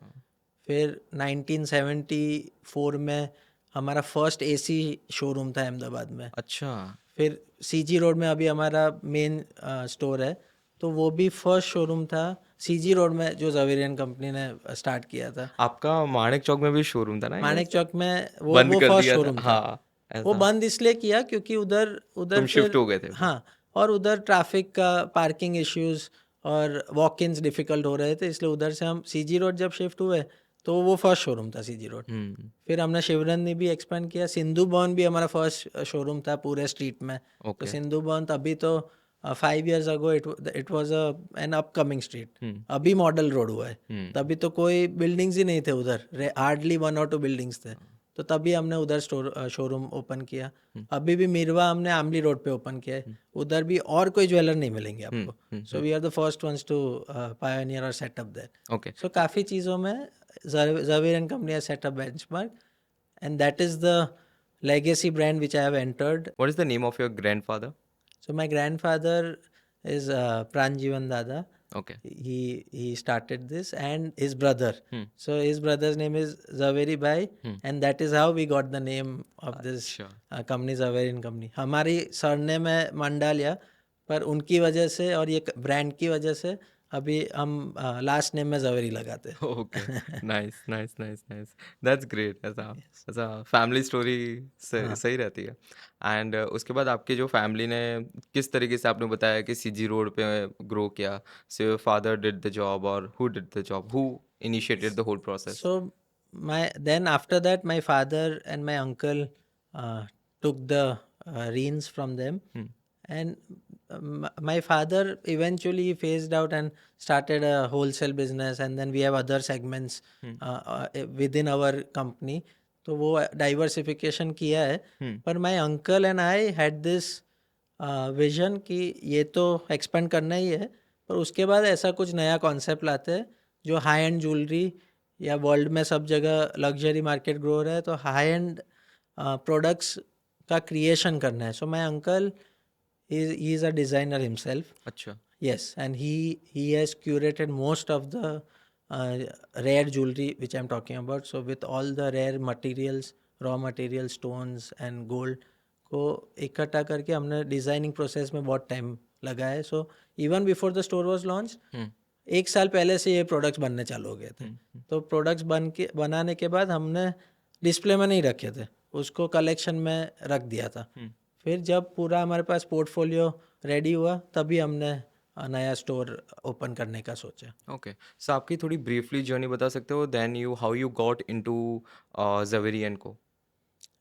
फिर 1974 में हमारा फर्स्ट एसी शोरूम था अहमदाबाद में। अच्छा, फिर सीजी रोड में अभी हमारा मेन स्टोर है, तो वो भी फर्स्ट शोरूम था सीजी रोड में जो ज़वेरियन कंपनी ने स्टार्ट किया था। आपका माणिक चौक में भी शोरूम था ना? माणिक चौक में बंद वो कर फर्स्ट दिया था। शोरूम था। हाँ, वो ऐसा। बंद इसलिए किया क्योंकि उधर उधर तुम शिफ्ट हो गए थे। हाँ, और उधर ट्रैफिक का, पार्किंग इश्यूज और वॉक इन्स डिफ़िकल्ट हो रहे थे, इसलिए उधर से हम सीजी रोड जब शिफ्ट हुए तो वो फर्स्ट शोरूम था सीजी रोड। फिर हमने शिवरंजनी भी एक्सपेंड किया। सिंधु भवन भी हमारा फर्स्ट शोरूम था पूरे स्ट्रीट में। तो ओके। सिंधु भवन तभी तो 5 years ago it was an upcoming street. अभी मॉडल रोड हुआ है, तभी तो कोई बिल्डिंग्स ही नहीं थे उधर, हार्डली 1 or 2 बिल्डिंग्स थे। तो तभी हमने उधर शोरूम ओपन किया। अभी भी मिरवा हमने आमली रोड पे ओपन किया है, उधर भी और कोई ज्वेलर नहीं मिलेंगे आपको। So we are the first ones to pioneer और सेटअप देयर। ओके। सो काफ़ी चीज़ों में Zaverian company has set a benchmark and that is the legacy brand which I have entered. What is the name of your grandfather? So my grandfather is Pranjivan Dada. Okay. He started this, and his brother. So his brother's name is Zaveri Bhai, and that is how we got the name of this company, Zaverian company. हमारी सरनेम है मंडालिया, पर उनकी वजह से और ये ब्रांड की वजह से अभी हम लास्ट नेम में ज़वेरी लगाते हैं। Okay, nice nice nice nice, that's great. ऐसा ऐसा फैमिली स्टोरी सही रहती है। एंड उसके बाद आपकी जो फैमिली ने किस तरीके से, आपने बताया कि सीजी रोड पे ग्रो किया, so your father did the job, और who did the job, who initiated the whole process? So then after that my father and my uncle took the reins from them, and my father eventually phased out and started a wholesale business, and then we have other segments within our company. तो वो डाइवर्सिफिकेशन किया है, पर my uncle and I had this vision कि ये तो एक्सपेंड करना ही है, पर उसके बाद ऐसा कुछ नया कॉन्सेप्ट लाते हैं जो हाई एंड ज्वेलरी, या वर्ल्ड में सब जगह लग्जरी मार्केट ग्रो रहा है, तो हाई एंड प्रोडक्ट्स का क्रिएशन करना है। So my uncle he is a designer himself. अच्छा। Yes, and he has curated most of the rare jewelry which I'm talking about. So with all the rare materials, raw materials, stones and gold को इकट्ठा करके हमने डिज़ाइनिंग प्रोसेस में बहुत टाइम लगाया है। So even before the store was launch, 1 साल पहले से ये प्रोडक्ट्स बनने चालू हो गए थे। तो प्रोडक्ट्स बनाने के बाद हमने डिस्प्ले में नहीं रखे थे, उसको कलेक्शन में रख दिया था। फिर जब पूरा हमारे पास पोर्टफोलियो रेडी हुआ, तभी हमने नया स्टोर ओपन करने का सोचा। ओके, सो आपकी थोड़ी ब्रीफली जर्नी बता सकते हो, then you how you got into Zaveri and Co?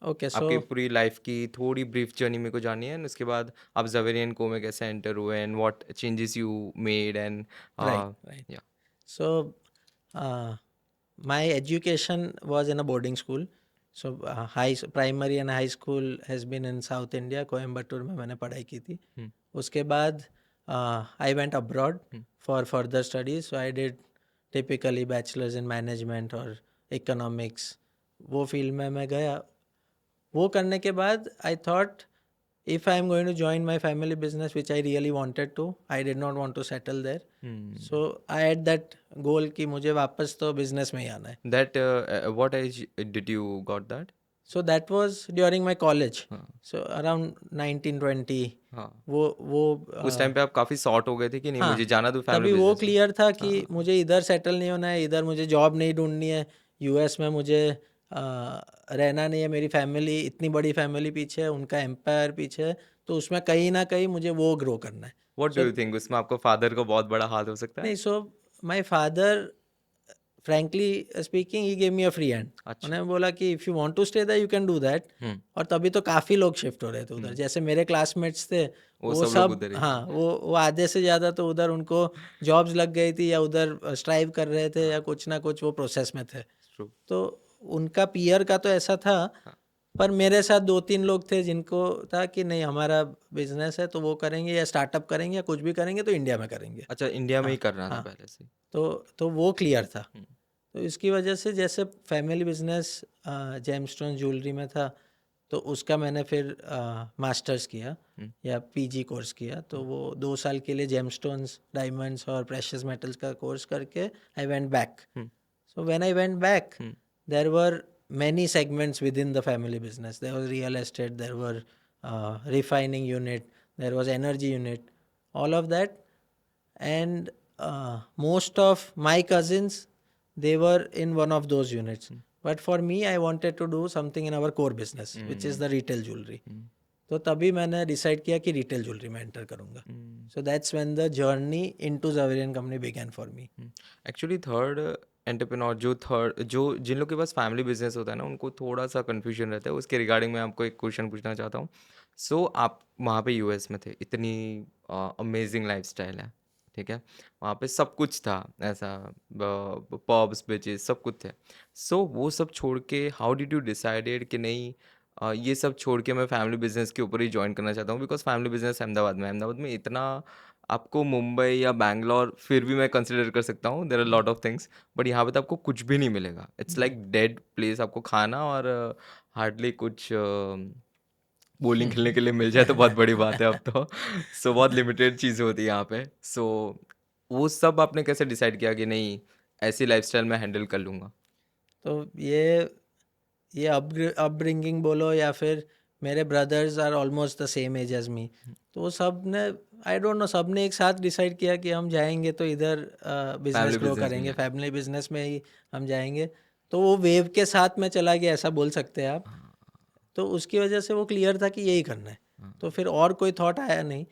Okay so आपकी पूरी लाइफ की थोड़ी ब्रीफ जर्नी मेरे को जाननी है, एंड उसके बाद आप ज़वेरी एंड को में कैसे एंटर हुए and what changes you made and right right या सो my education was in a boarding school. So primary and high school has been in South India, Coimbatore में मैंने पढ़ाई की थी। उसके बाद I went abroad for further studies. So I did typically bachelor's in management or economics. वो फील्ड में मैं गया। वो करने के बाद I thought if I am going to join my family business, which I really wanted to, I did not want to settle there. So I had that goal कि मुझे वापस तो बिजनेस में ही आना है। That what age did you got that? So that was during my college. हाँ So around 1920 हाँ, वो उस टाइम पे आप काफ़ी सॉर्ट हो गए थे कि नहीं मुझे हाँ जाना तो फैमिली तभी वो बिजनेस में। क्लियर था कि हाँ, मुझे इधर सेटल नहीं होना है, इधर मुझे जॉब नहीं ढूंढनी है, यूएस में मुझे रहना नहीं है। मेरी फैमिली इतनी बड़ी फैमिली पीछे है, उनका एम्पायर पीछे है, तो उसमें कहीं ना कहीं मुझे वो ग्रो करना है। What do so you think उसमें आपको फादर का बहुत बड़ा हाथ हो सकता है? नहीं so my father frankly speaking he gave me a free hand. अच्छा। उन्होंने बोला कि if you want to stay that you can do that. और तभी तो काफ़ी लोग शिफ्ट हो रहे थे उधर, जैसे मेरे क्लासमेट्स थे वो वो सब लोग सब, उधर ही थे। हाँ वो आधे से ज़्यादा तो उधर उनको जॉब्स लग गई थी या उधर स्ट्राइव कर रहे थे या कुछ ना कुछ वो प्रोसेस में थे। ट्रू। तो उनका पीयर का तो ऐसा था, हाँ। पर मेरे साथ 2-3 लोग थे जिनको था कि नहीं हमारा बिजनेस है तो वो करेंगे या स्टार्टअप करेंगे या कुछ भी करेंगे तो इंडिया में करेंगे। अच्छा, इंडिया में ही हाँ करना था हाँ पहले से। तो वो क्लियर था। हुँ, तो इसकी वजह से जैसे फैमिली बिजनेस जेमस्टोन ज्वेलरी में था, तो उसका मैंने फिर मास्टर्स किया हुँ, या पीजी कोर्स किया। तो वो 2 साल के लिए जेमस्टोन्स डायमंड्स और प्रेशियस मेटल्स का कोर्स करके I went back. Hmm, So when I went back, hmm, there were many segments within the family business. There was real estate, there were refining unit, there was energy unit, all of that. And most of my cousins, they were in one of those units. But for me, I wanted to do something in our core business, which is the retail jewelry. तो तभी मैंने डिसाइड किया कि रिटेल ज्वेलरी में एंटर करूंगा। So that's when the journey into Zaverian company began for me. Actually third entrepreneur जो जिन लोग के पास फैमिली बिजनेस होता है ना उनको थोड़ा सा कन्फ्यूजन रहता है उसके रिगार्डिंग। मैं आपको एक क्वेश्चन पूछना चाहता हूँ। सो आप वहाँ पे यूएस में थे, इतनी अमेजिंग लाइफस्टाइल है, ठीक है, वहाँ पे सब कुछ था ऐसा, पब्स बीचेस सब कुछ थे। सो वो सब छोड़ के हाउ डिड यू डिसाइडेड कि नहीं ये सब छोड़ के मैं फैमिली बिजनेस के ऊपर ही ज्वाइन करना चाहता हूँ, बिकॉज फैमिली बिजनेस अहमदाबाद में इतना आपको मुंबई या बैंगलोर फिर भी मैं कंसिडर कर सकता हूँ, there are lot of things, but यहाँ पे तो आपको कुछ भी नहीं मिलेगा। इट्स लाइक डेड प्लेस, आपको खाना और हार्डली कुछ बॉलिंग खेलने के लिए मिल जाए तो बहुत बड़ी बात है अब तो। सो बहुत लिमिटेड चीज़ें होती है यहाँ पे। सो वो सब आपने कैसे डिसाइड किया कि नहीं ऐसी लाइफस्टाइल मैं हैंडल कर लूँगा? तो ये अपब्रिंगिंग बोलो या फिर मेरे brothers are almost the same age as me, तो वो सब ने आई डोंट नो सब ने एक साथ डिसाइड किया कि हम जाएंगे तो इधर बिजनेस फैमिली ग्रो बिजनेस में करेंगे, जाना। फैमिली बिजनेस में ही हम जाएंगे। तो वो वेव के साथ में चला गया, ऐसा बोल सकते हैं आप। हाँ, तो उसकी वजह से वो क्लियर था कि यही करना है, हाँ, तो फिर और कोई थॉट आया नहीं।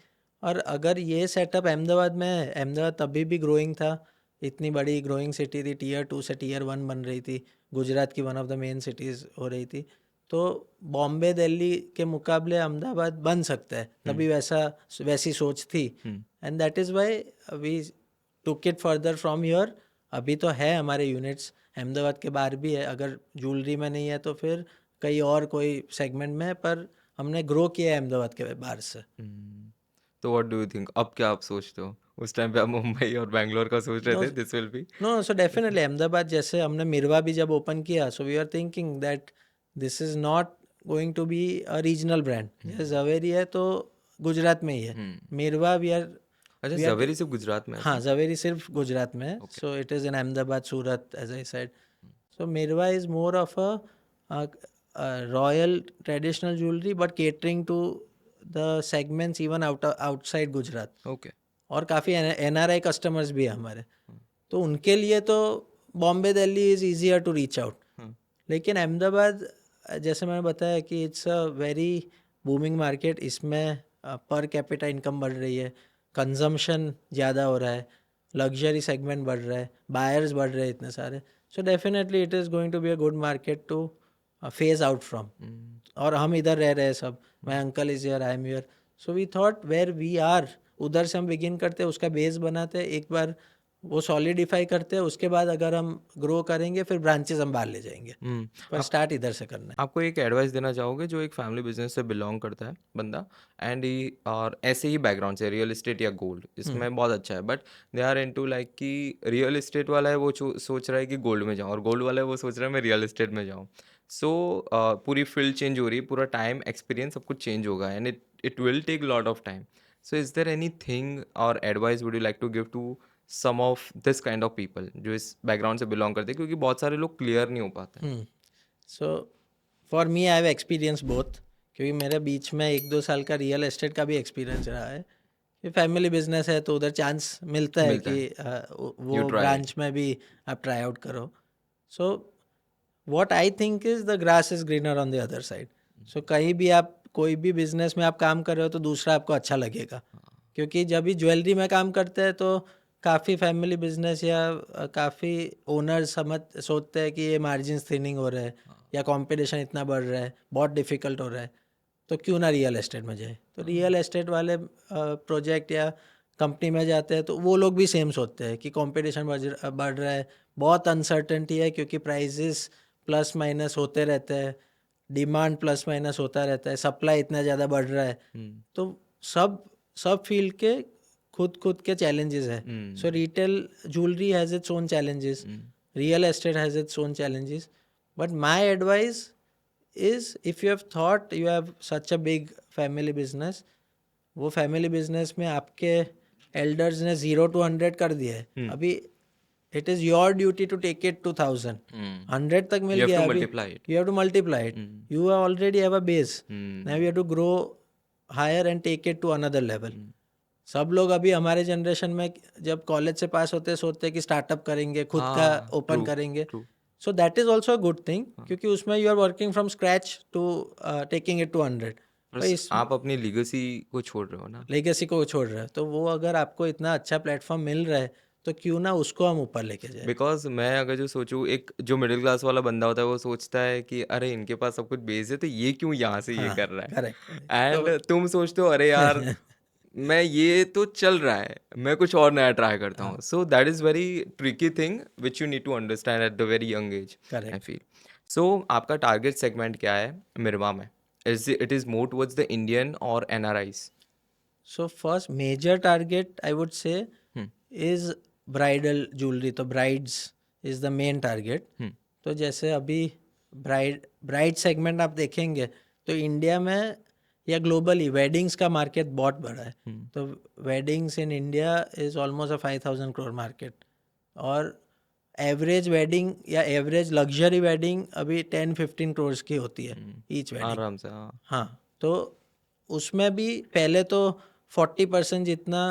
और अगर ये सेटअप अहमदाबाद में है, अहमदाबाद तभी भी ग्रोइंग था, इतनी बड़ी ग्रोइंग सिटी थी, टियर 2 से टियर 1 बन रही थी, गुजरात की one of the main cities हो रही थी। तो बॉम्बे दिल्ली के मुकाबले अहमदाबाद बन सकता है, तभी वैसी सोच थी। And that is why we took it further from here. अभी तो है हमारे यूनिट्स अहमदाबाद के बाहर भी है, अगर ज्वेलरी में नहीं है तो फिर कहीं और कोई सेगमेंट में, पर हमने ग्रो किया है अहमदाबाद के बाहर से। हम्म। तो व्हाट डू यू थिंक अब क्या आप सोचते हो? उस टाइम पे आप मुंबई और बैंगलोर का सोच रहे नो थे, this will be no so definitely Ahmedabad, जैसे हमने मिरवा भी जब ओपन किया, so we are thinking that this is not going to be a regional brand. जैसे ज़वेरी है तो गुजरात में ही है, मिरवा अच्छा, वी आर ज़वेरी सिर्फ गुजरात में है हाँ क्या? ज़वेरी सिर्फ गुजरात में है। Okay. So it is in Ahmedabad, Surat, as I said. So Mirwa is more of a royal traditional jewelry, but catering to the segments even outside Gujarat. Okay. और काफ़ी NRI कस्टमर्स भी है हमारे, तो उनके लिए तो Bombay Delhi is easier to reach out. लेकिन अहमदाबाद, जैसे मैंने बताया कि it's a very booming market, इसमें पर कैपिटा इनकम बढ़ रही है, कंजम्पशन ज़्यादा हो रहा है, लग्जरी सेगमेंट बढ़ रहा है, बायर्स बढ़ रहे हैं इतने सारे, so definitely it is going to be a good market to phase out from. और हम इधर रह रहे हैं सब, my uncle is here, I am here, so we thought where we are उधर से हम बिगिन करते हैं, उसका बेस बनाते हैं, एक बार वो सॉलिडिफाई करते हैं, उसके बाद अगर हम ग्रो करेंगे फिर ब्रांचेस हम बाहर ले जाएंगे, पर आप स्टार्ट इधर से करना है. आपको एक एडवाइस देना चाहोगे जो एक फैमिली बिजनेस से बिलोंग करता है बंदा एंड ही और ऐसे ही बैकग्राउंड से रियल एस्टेट या गोल्ड इसमें बहुत अच्छा है but they are into like कि रियल एस्टेट वाला है वो सोच रहा है कि गोल्ड में जाऊँ और गोल्ड वाला है वो सोच रहा है मैं रियल एस्टेट में जाऊँ. सो पूरी फील्ड चेंज हो रही है, पूरा टाइम एक्सपीरियंस सब कुछ चेंज होगा and it will take lot of time. So is there anything और advice would you like to give to some of this kind of people जो इस बैकग्राउंड से बिलोंग करते हैं क्योंकि बहुत सारे लोग क्लियर नहीं हो पाते हैं. So for me I have experience both, क्योंकि मेरे बीच में 1-2 साल का रियल एस्टेट का भी एक्सपीरियंस रहा है. ये फैमिली बिजनेस है तो उधर चांस मिलता है मिलता कि है यू वो ट्राई. ब्रांच में भी आप ट्राई आउट करो. So what I think is the grass is greener on the other side. So कहीं भी आप कोई भी बिजनेस में आप काम कर रहे हो तो दूसरा आपको अच्छा लगेगा, क्योंकि जब भी ज्वेलरी में काम करते हैं तो काफ़ी फैमिली बिजनेस या काफ़ी ओनर्स समझ सोचते हैं कि ये मार्जिन थिनिंग हो रहा है या कंपटीशन इतना बढ़ रहा है, बहुत डिफिकल्ट हो रहा है, तो क्यों ना रियल एस्टेट में जाए. तो रियल एस्टेट वाले प्रोजेक्ट या कंपनी में जाते हैं तो वो लोग भी सेम सोचते हैं कि कंपटीशन बढ़ रहा है, बहुत अनसर्टेनिटी है, क्योंकि प्राइजेस प्लस माइनस होते रहते हैं, डिमांड प्लस माइनस होता रहता है, सप्लाई इतना ज़्यादा बढ़ रहा है. तो सब सब फील्ड के खुद के चैलेंजेस है. So retail jewellery has its own challenges, real estate has its own challenges, but my advice is if you have thought you have such a big family business, वो फैमिली बिजनेस में आपके एल्डर्स ने 0 to 100 कर दिया है, अभी it is your duty to take it to 1000. 100 तक मिल You have गया, to अभी multiply it. You have to multiply it, you already have a base, now you have to grow higher and take it to another level. सब लोग अभी हमारे जनरेशन में जब कॉलेज से पास होते हैं सोचते हैं कि स्टार्टअप करेंगे, खुद का ओपन करेंगे. So that is also a good thing, क्योंकि उसमें you are working from scratch to taking it to 100. बस आप अपनी लीगेसी को छोड़ रहे हो ना. लेगेसी को छोड़ रहे हैं, तो वो अगर आपको इतना अच्छा प्लेटफॉर्म मिल रहा है तो क्यों ना उसको हम ऊपर लेके जाए. बिकॉज मैं अगर जो सोचूं एक जो मिडिल क्लास वाला बंदा होता है वो सोचता है कि अरे इनके पास सब कुछ बेस है तो ये क्यों यहाँ से ये हाँ, कर रहा करेक्ट. है तो एंड तुम सोचते हो अरे यार मैं ये तो चल रहा है मैं कुछ और नया ट्राई करता हूँ. So that is very tricky thing which you need to understand at the very young age I correct. Feel. So आपका टारगेट सेगमेंट क्या है मिरवा में? It is more towards the Indian और NRIs? So first major target I would say is bridal jewellery, तो brides is the main target. तो जैसे अभी ब्राइड सेगमेंट आप देखेंगे तो इंडिया में या ग्लोबली वेडिंग्स का मार्केट बहुत बड़ा है. तो weddings in India is almost a 5000 crore market, और एवरेज वेडिंग या एवरेज लग्जरी वेडिंग अभी 10-15 crores की होती है ईच वेडिंग. आराम से हाँ. हाँ, तो उसमें भी पहले तो 40% जितना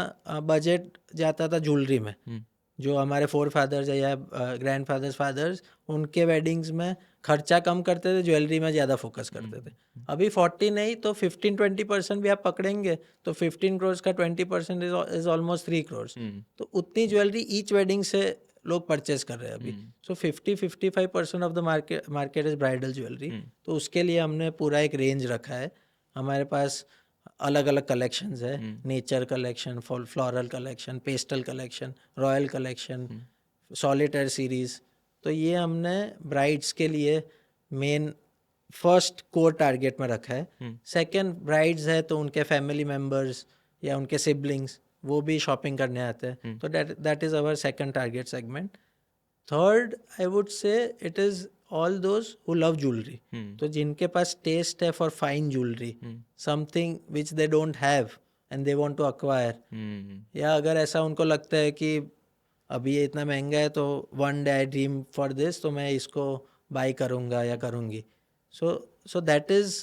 बजट जाता था ज्वेलरी में, जो हमारे फोर फादर्स या ग्रैंड फादर्स उनके वेडिंग्स में खर्चा कम करते थे, ज्वेलरी में ज़्यादा फोकस करते थे. अभी 40 नहीं तो 15-20% भी आप पकड़ेंगे तो 15 crores का 20% इज ऑलमोस्ट 3 crores. तो उतनी ज्वेलरी ईच वेडिंग से लोग परचेज कर रहे हैं अभी. सो 50-55% of the market is bridal jewellery. तो उसके लिए हमने पूरा एक रेंज रखा है. हमारे पास अलग अलग कलेक्शंस है, nature collection, floral collection, pastel collection, royal collection, solitaire series. तो ये हमने ब्राइड्स के लिए मेन फर्स्ट कोर टारगेट में रखा है. सेकंड ब्राइड्स है तो उनके फैमिली मेम्बर्स या उनके सिबलिंग्स वो भी शॉपिंग करने आते हैं, तो that is our second target segment. Third I would say it is all those who love jewellery, तो जिनके पास टेस्ट है for fine jewellery, something which they don't have and they want to acquire. या अगर ऐसा उनको लगता है कि अभी ये इतना महंगा है तो one day I dream for this, तो मैं इसको बाई करूँगा या करूँगी. सो that is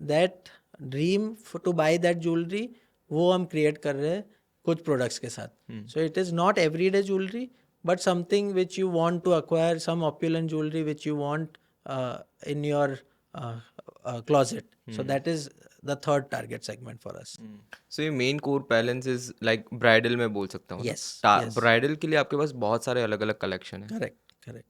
that dream two by that jewellery वो हम क्रिएट कर रहे हैं कुछ प्रोडक्ट्स के साथ. सो it is not everyday jewellery, but something which you want to acquire, some opulent jewelry which you want in your closet. So that is the third target segment for us. So ये main core balance is like bridal में बोल सकता हूँ यस, ना, यस, ब्राइडल के लिए आपके पास बहुत सारे अलग अलग कलेक्शन है. Correct, correct.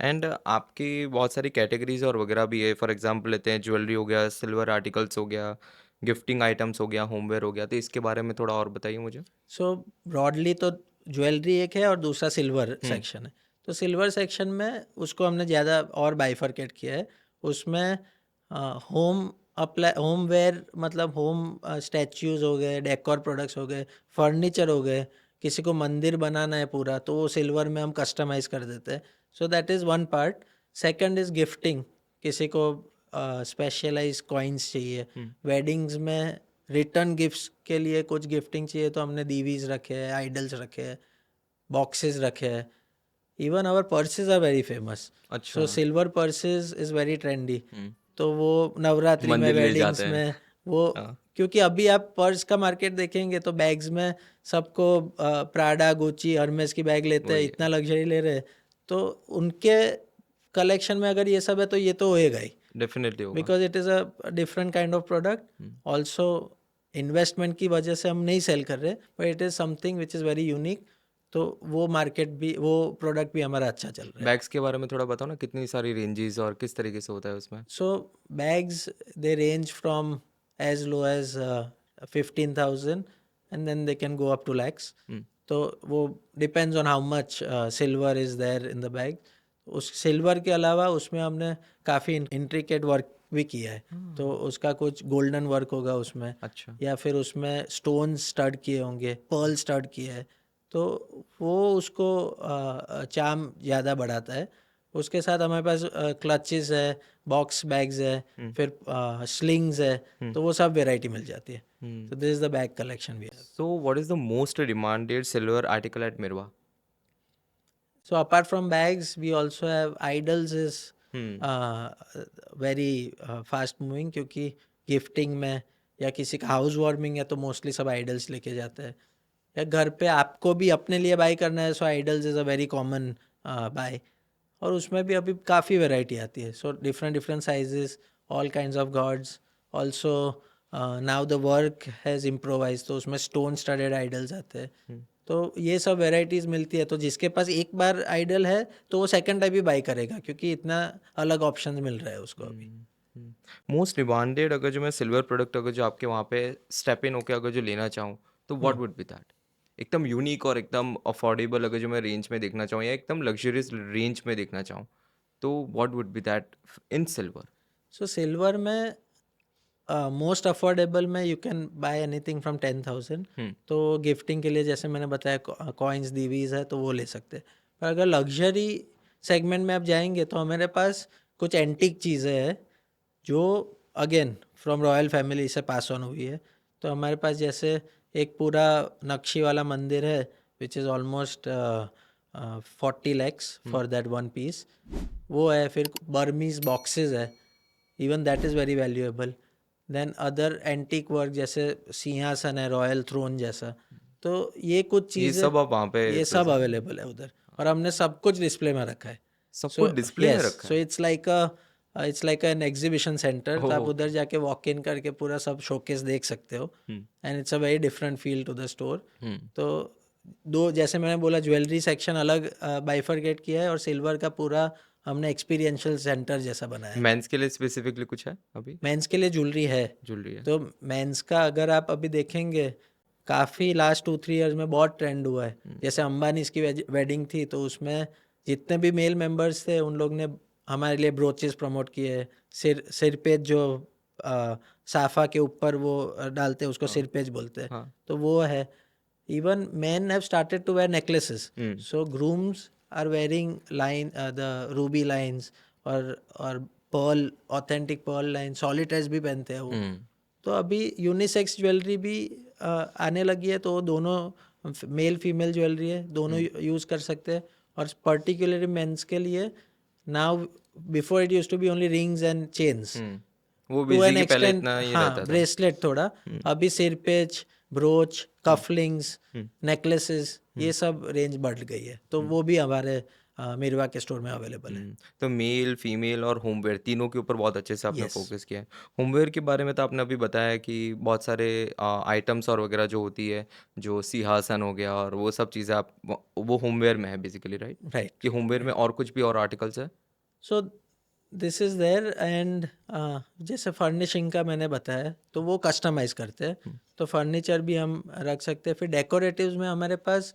एंड आपकी बहुत सारी कैटेगरीज और वगैरह भी है. फॉर एग्जांपल लेते हैं ज्वेलरी हो गया, सिल्वर आर्टिकल्स हो गया, गिफ्टिंग आइटम्स हो गया, होमवेयर हो गया. तो इसके बारे में थोड़ा और बताइए मुझे. सो ब्रॉडली तो ज्वेलरी एक है और दूसरा सिल्वर सेक्शन है. तो सिल्वर सेक्शन में उसको हमने ज़्यादा और बाइफरकेट किया है. उसमें होम वेयर मतलब होम स्टैच्यूज़ हो गए, डेकोर प्रोडक्ट्स हो गए, फर्नीचर हो गए. किसी को मंदिर बनाना है पूरा तो वो सिल्वर में हम कस्टमाइज़ कर देते हैं. सो that is one part. Second is gifting. किसी को स्पेशलाइज कॉइन्स चाहिए. वेडिंग्स में रिटर्न गिफ्ट्स के लिए कुछ गिफ्टिंग चाहिए तो हमने दीवीज रखे हैं, आइडल्स रखे हैं, बॉक्सेस रखे हैं. Even our purses are very famous. अच्छा. So silver purses is very trendy. तो वो नवरात्रि में, मंदिर ले वेडिंग्स जाते हैं. में वो, हाँ. क्योंकि अभी आप पर्स का मार्केट देखेंगे तो बैग्स में सबको प्राडा, गुची, हर्मेस की बैग लेते हैं, वही. इतना लग्जरी ले रहे हैं. तो उनके कलेक्शन में अगर ये सब है तो ये तो होएगा ही, डेफिनेटली होगा. Because it is a different kind of product. Also investment की वजह से हम नहीं सेल कर रहे, but it is something which is very unique. तो वो मार्केट भी, वो प्रोडक्ट भी हमारा अच्छा चल रहा है. बैग्स के बारे में थोड़ा बताओ ना, कितनी सारी रेंजेस और किस तरीके से होता है उसमें. So bags they range from as low as 15,000 and then they can go up to lakhs. तो वो depends on how much silver is there in the bag. उस सिल्वर के अलावा उसमें हमने काफ़ी इंट्रिकेट वर्क भी किया है. तो उसका कुछ गोल्डन वर्क होगा उसमें, अच्छा. या फिर उसमें स्टोन स्टड किए होंगे, पर्ल स्टड किए है. तो वो उसको चार्म ज़्यादा बढ़ाता है. उसके साथ हमारे पास क्लचेस है, बॉक्स बैग्स है, फिर स्लिंग्स है. तो वो सब वेराइटी मिल जाती है. तो this is the bag collection we have. So what is the most demanded silver article at Mirva. So apart from bags, we also have idols is very fast moving, क्योंकि गिफ्टिंग में या किसी का हाउस वार्मिंग है तो मोस्टली सब आइडल्स लेके जाते हैं. या घर पे आपको भी अपने लिए बाई करना है, so idols is a very common buy. और उसमें भी अभी काफ़ी वैरायटी आती है. So different sizes, all kinds of gods. Also now the work has improvise, तो उसमें स्टोन स्टडेड आइडल्स आते हैं. तो ये सब वेराइटीज़ मिलती है. तो जिसके पास एक बार आइडल है तो वो सेकंड टाइम भी बाई करेगा, क्योंकि इतना अलग ऑप्शंस मिल रहा है उसको अभी. मोस्ट डिमांडेड अगर जो मैं सिल्वर प्रोडक्ट अगर जो आपके वहाँ पे स्टेप इन होके अगर जो लेना चाहूँ तो व्हाट वुड बी दैट. एकदम यूनिक और एकदम अफोर्डेबल अगर जो मैं रेंज में देखना चाहूँ या एकदम लग्जरियस रेंज में देखना चाहूँ तो what would be that in silver. So silver में मोस्ट अफोर्डेबल में you can buy anything from 10,000. तो गिफ्टिंग के लिए जैसे मैंने बताया कॉइन्स, दीवीज है तो वो ले सकते हैं. पर अगर लग्जरी सेगमेंट में आप जाएंगे तो हमारे पास कुछ एंटीक चीज़ें हैं जो अगेन फ्रॉम रॉयल फैमिली से पास ऑन हुई है. तो हमारे पास जैसे एक पूरा नक्शी वाला मंदिर है which is almost 40 lakhs for that one piece. वो है. फिर बर्मीज बॉक्सेस है, even that is very valuable. Then other antique work जैसे सिंहासन है, रॉयल थ्रोन जैसा. तो ये कुछ ये चीज़ें, सब आप वहाँ पे ये सब अवेलेबल है उधर. और हमने सब कुछ डिस्प्ले में रखा है. सब कुछ डिस्प्ले में रखा सो है. It's like an exhibition centre. तो आप ओह. उधर जाके वॉक इन करके पूरा सब शोकेस देख सकते हो. And it's a very different feel to the store. तो दो, जैसे मैंने बोला, ज्वेलरी सेक्शन अलग बाइफरकेट किया है और सिल्वर का पूरा हमने एक्सपीरियंशियल सेंटर जैसा बनाया है. मेंस के लिए स्पेसिफिकली कुछ है अभी. मेंस के लिए ज्वेलरी है. ज्वेलरी है. तो मेंस का अगर आप अभी देखेंगे, काफ़ी लास्ट 2-3 ईयर्स में बहुत ट्रेंड हुआ है. जैसे अंबानी की वेडिंग थी तो उसमें जितने भी मेल मेंबर्स थे उन लोग ने हमारे लिए ब्रोचेस प्रमोट किए. सिर पे जो साफा के ऊपर वो डालते हैं उसको सिरपेज बोलते हैं. हाँ. तो वो है. Even men have started to wear necklaces. So grooms are wearing the ruby lines और pearl, authentic pearl lines, solitaires भी पहनते हैं वो. तो अभी यूनिसेक्स ज्वेलरी भी आने लगी है. तो वो दोनों मेल फीमेल ज्वेलरी है, दोनों यूज़ कर सकते हैं. और पर्टिकुलरली मेंस के लिए now, before it used to be only rings and chains, वो टू एन बिजी के पहले एक्सटेंट. इतना ही हाँ, रहता था. ब्रेसलेट थोड़ा. अभी सिरपेज, ब्रोच, कफलिंग्स, नेकलेसेस, ये सब रेंज बढ़ गई है. तो वो भी हमारे मिरवा के स्टोर में अवेलेबल है। तो मेल फीमेल और होमवेयर तीनों के ऊपर बहुत अच्छे से आपने यस। फोकस किया है। होमवेयर के बारे में तो आपने अभी बताया कि बहुत सारे आइटम्स और वगैरह जो होती है, जो सिंहासन हो गया और वो सब चीज़ें आप वो होमवेयर में है बेसिकली, राइट? कि राइट। होमवेयर में राइट। और कुछ भी और आर्टिकल्स है? So this is there and जैसे फर्निशिंग का मैंने बताया तो वो कस्टमाइज करते हैं, तो फर्नीचर भी हम रख सकते हैं। फिर डेकोरेटिव्स में हमारे पास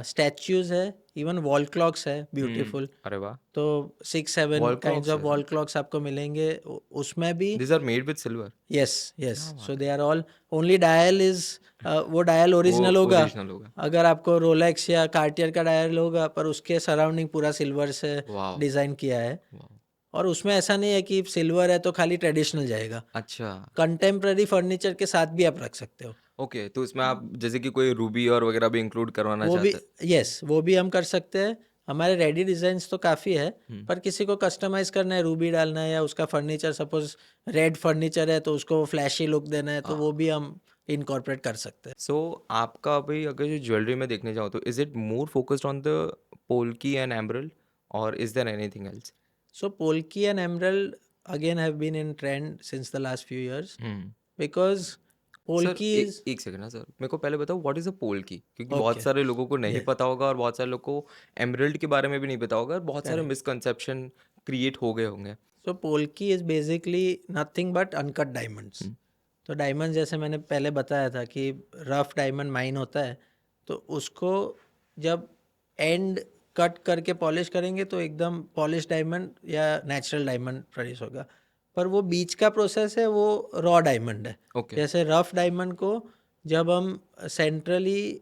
स्टैच्यूज है, इवन वॉल क्लॉक्स है ब्यूटीफुल। अरे वाह! तो 6-7 वॉल काइंड्स क्लॉक्स ऑफ है वॉल सर? क्लॉक्स आपको मिलेंगे उसमें भी। These are made with silver? Yes. Yes. क्या सो बात है! They are all only dial is वो डायल वो ओरिजिनल होगा। ओरिजिनल होगा। अगर आपको रोलेक्स या कार्टियर का डायल होगा पर उसके सराउंडिंग पूरा सिल्वर से वाओ! डिज़ाइन किया है। वाओ! और उसमें ऐसा नहीं है कि सिल्वर है तो खाली ट्रेडिशनल जाएगा, अच्छा। कंटेम्प्ररी फर्नीचर के साथ भी आप रख सकते हो। ओके, तो इसमें आप जैसे कि कोई रूबी और वगैरह भी इंक्लूड करवाना वो भी, चाहते हैं? यस, वो भी हम कर सकते हैं। हमारे रेडी डिजाइन्स तो काफ़ी है, हुँ। पर किसी को कस्टमाइज करना है, रूबी डालना है या उसका फर्नीचर सपोज रेड फर्नीचर है तो उसको फ्लैशी लुक देना है, तो वो भी हम इनकॉर्पोरेट कर सकते हैं। सो आपका अभी अगर जो ज्वेलरी में देखने जाओ तो is it more focused on the polki and emerald और is there anything else? So Polki and Emerald again have been in trend since the last few years hmm. because sir Polki is एक सेकंड ना सर, मेरे को पहले बताओ व्हाट इज़ अ पोल्की? क्योंकि बहुत okay. सारे लोगों को नहीं Yeah, पता होगा और बहुत सारे लोगों को एमरल्ड के बारे में भी नहीं पता होगा और बहुत सारे correct. मिसकंसेप्शन क्रिएट हो गए होंगे। So Polki is basically nothing but uncut diamonds. हुँ। तो डायमंड जैसे मैंने पहले बताया था कि रफ डायमंड माइन होता है, तो उसको जब एंड कट करके पॉलिश करेंगे तो एकदम पॉलिश डायमंड या नेचुरल डायमंड प्रोड्यूस होगा। पर वो बीच का प्रोसेस है, वो रॉ डायमंड है। ओके। जैसे रफ डायमंड को जब हम सेंट्रली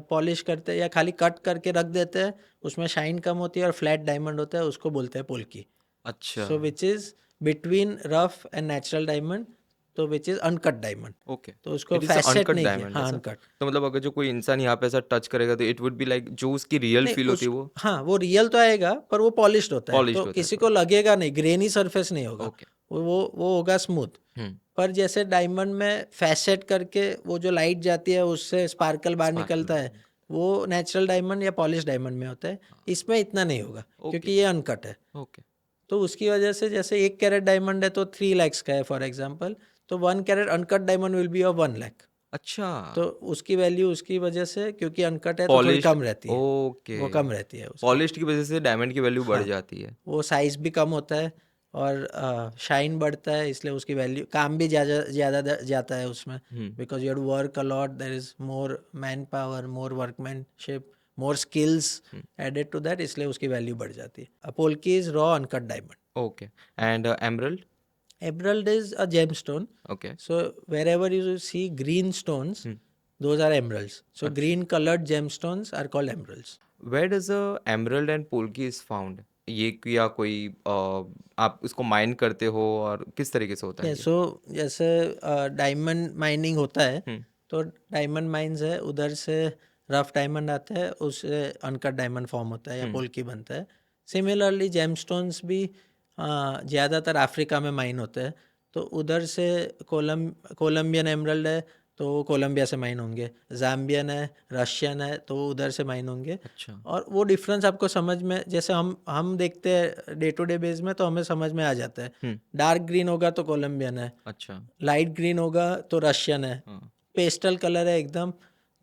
पॉलिश करते हैं या खाली कट करके रख देते हैं, उसमें शाइन कम होती है और फ्लैट डायमंड होता है, उसको बोलते हैं पोल्की। अच्छा। So which is between rough and natural diamond, तो which is uncut diamond. Okay. तो उसको इट इज़ फैसेट अनकट नहीं किया, डायमंड है हाँ सर? अनकट। तो मतलब अगर जो कोई इंसान यहाँ पे ऐसा टच करेगा तो इट वुड बी लाइक जो उसकी रियल नहीं फील होती उस है वो हाँ वो रियल तो आएगा पर वो पॉलिश्ड होता है, तो पॉलिश्ड होता है किसी थोड़ा। को लगेगा नहीं, ग्रेनी सरफेस नहीं होगा। ओके। वो होगा स्मूथ। हुँ। पर जैसे डायमंड में फैसेट करके वो जो लाइट जाती है उससे स्पार्कल बाहर स्पार्कल निकलता है, बन वो नेचुरल डायमंड या पॉलिश डायमंड में होता है। इसमें इतना नहीं होगा ओके, क्योंकि ये अनकट है। ओके। तो उसकी वजह से जैसे 1 कैरेट डायमंड है तो 3 lakhs का है फॉर एग्जांपल, तो 1 carat uncut diamond will be of 1 lakh। अच्छा, तो उसकी वैल्यू उसकी वजह से, क्योंकि अनकट है तो थोड़ी पॉलिश्ड कम रहती है, ओके। वो कम रहती है उसकी। पॉलिश्ड की वज़ह से डायमंड की वैल्यू बढ़ हाँ, जाती है। वो साइज भी कम होता है और शाइन बढ़ता है, इसलिए उसकी वैल्यू, काम भी ज़्यादा ज़्यादा जाता है उसमें, हुँ। Because you have to work a lot, there is more man power, more workmanship, more skills added to that, इसलिए उसकी वैल्यू बढ़ जाती है। Polki is raw uncut diamond. Okay and emerald? Emerald is a gemstone. Okay. So wherever you see green stones, हुँ। those are emeralds. So अच्छा। green colored gemstones are called emeralds. Where does a emerald and polki is found? ये क्या कोई आप इसको माइन करते हो और किस तरीके से होता है ये? So जैसे डायमंड माइनिंग होता है, हुँ। तो डायमंड माइंस है, उधर से रफ डायमंड आता है, उससे अनकट डायमंड फॉर्म होता है या हुँ। पोल्की बनता है। सिमिलरली जेमस्टोन्स भी ज़्यादातर अफ्रीका में माइन होते हैं, तो उधर से कोलंबियन एमरल्ड है तो वो कोलंबिया से माइन होंगे, जाम्बियन है, रशियन है तो वो उधर से माइन होंगे। अच्छा। और वो डिफरेंस आपको समझ में, जैसे हम देखते हैं डे टू डे बेस में, तो हमें समझ में आ जाता है। हुँ। डार्क ग्रीन होगा तो कोलंबियन है, अच्छा। लाइट ग्रीन होगा तो रशियन है, हाँ। पेस्टल कलर है एकदम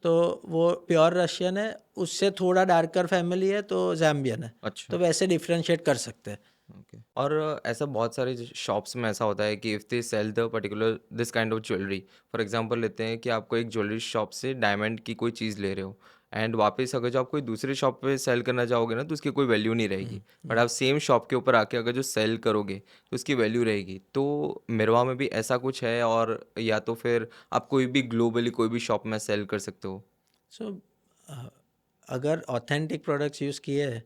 तो वो प्योर रशियन है, उससे थोड़ा डार्कर फैमिली है तो जाम्बियन है। अच्छा। तो वैसे डिफ्रेंशिएट कर सकते हैं। ओके। और ऐसा बहुत सारे शॉप्स में ऐसा होता है कि if they sell the particular this kind of jewellery, for example लेते हैं कि आपको एक ज्वेलरी शॉप से डायमंड की कोई चीज़ ले रहे हो एंड वापस अगर जो आप कोई दूसरी शॉप पे सेल करना चाहोगे ना तो उसकी कोई वैल्यू नहीं रहेगी, बट आप सेम शॉप के ऊपर आके अगर जो सेल करोगे तो उसकी वैल्यू रहेगी। तो मिरवा में भी ऐसा कुछ है और या तो फिर आप कोई भी ग्लोबली कोई भी शॉप में सेल कर सकते हो? सो अगर ऑथेंटिक प्रोडक्ट्स यूज़ किए हैं,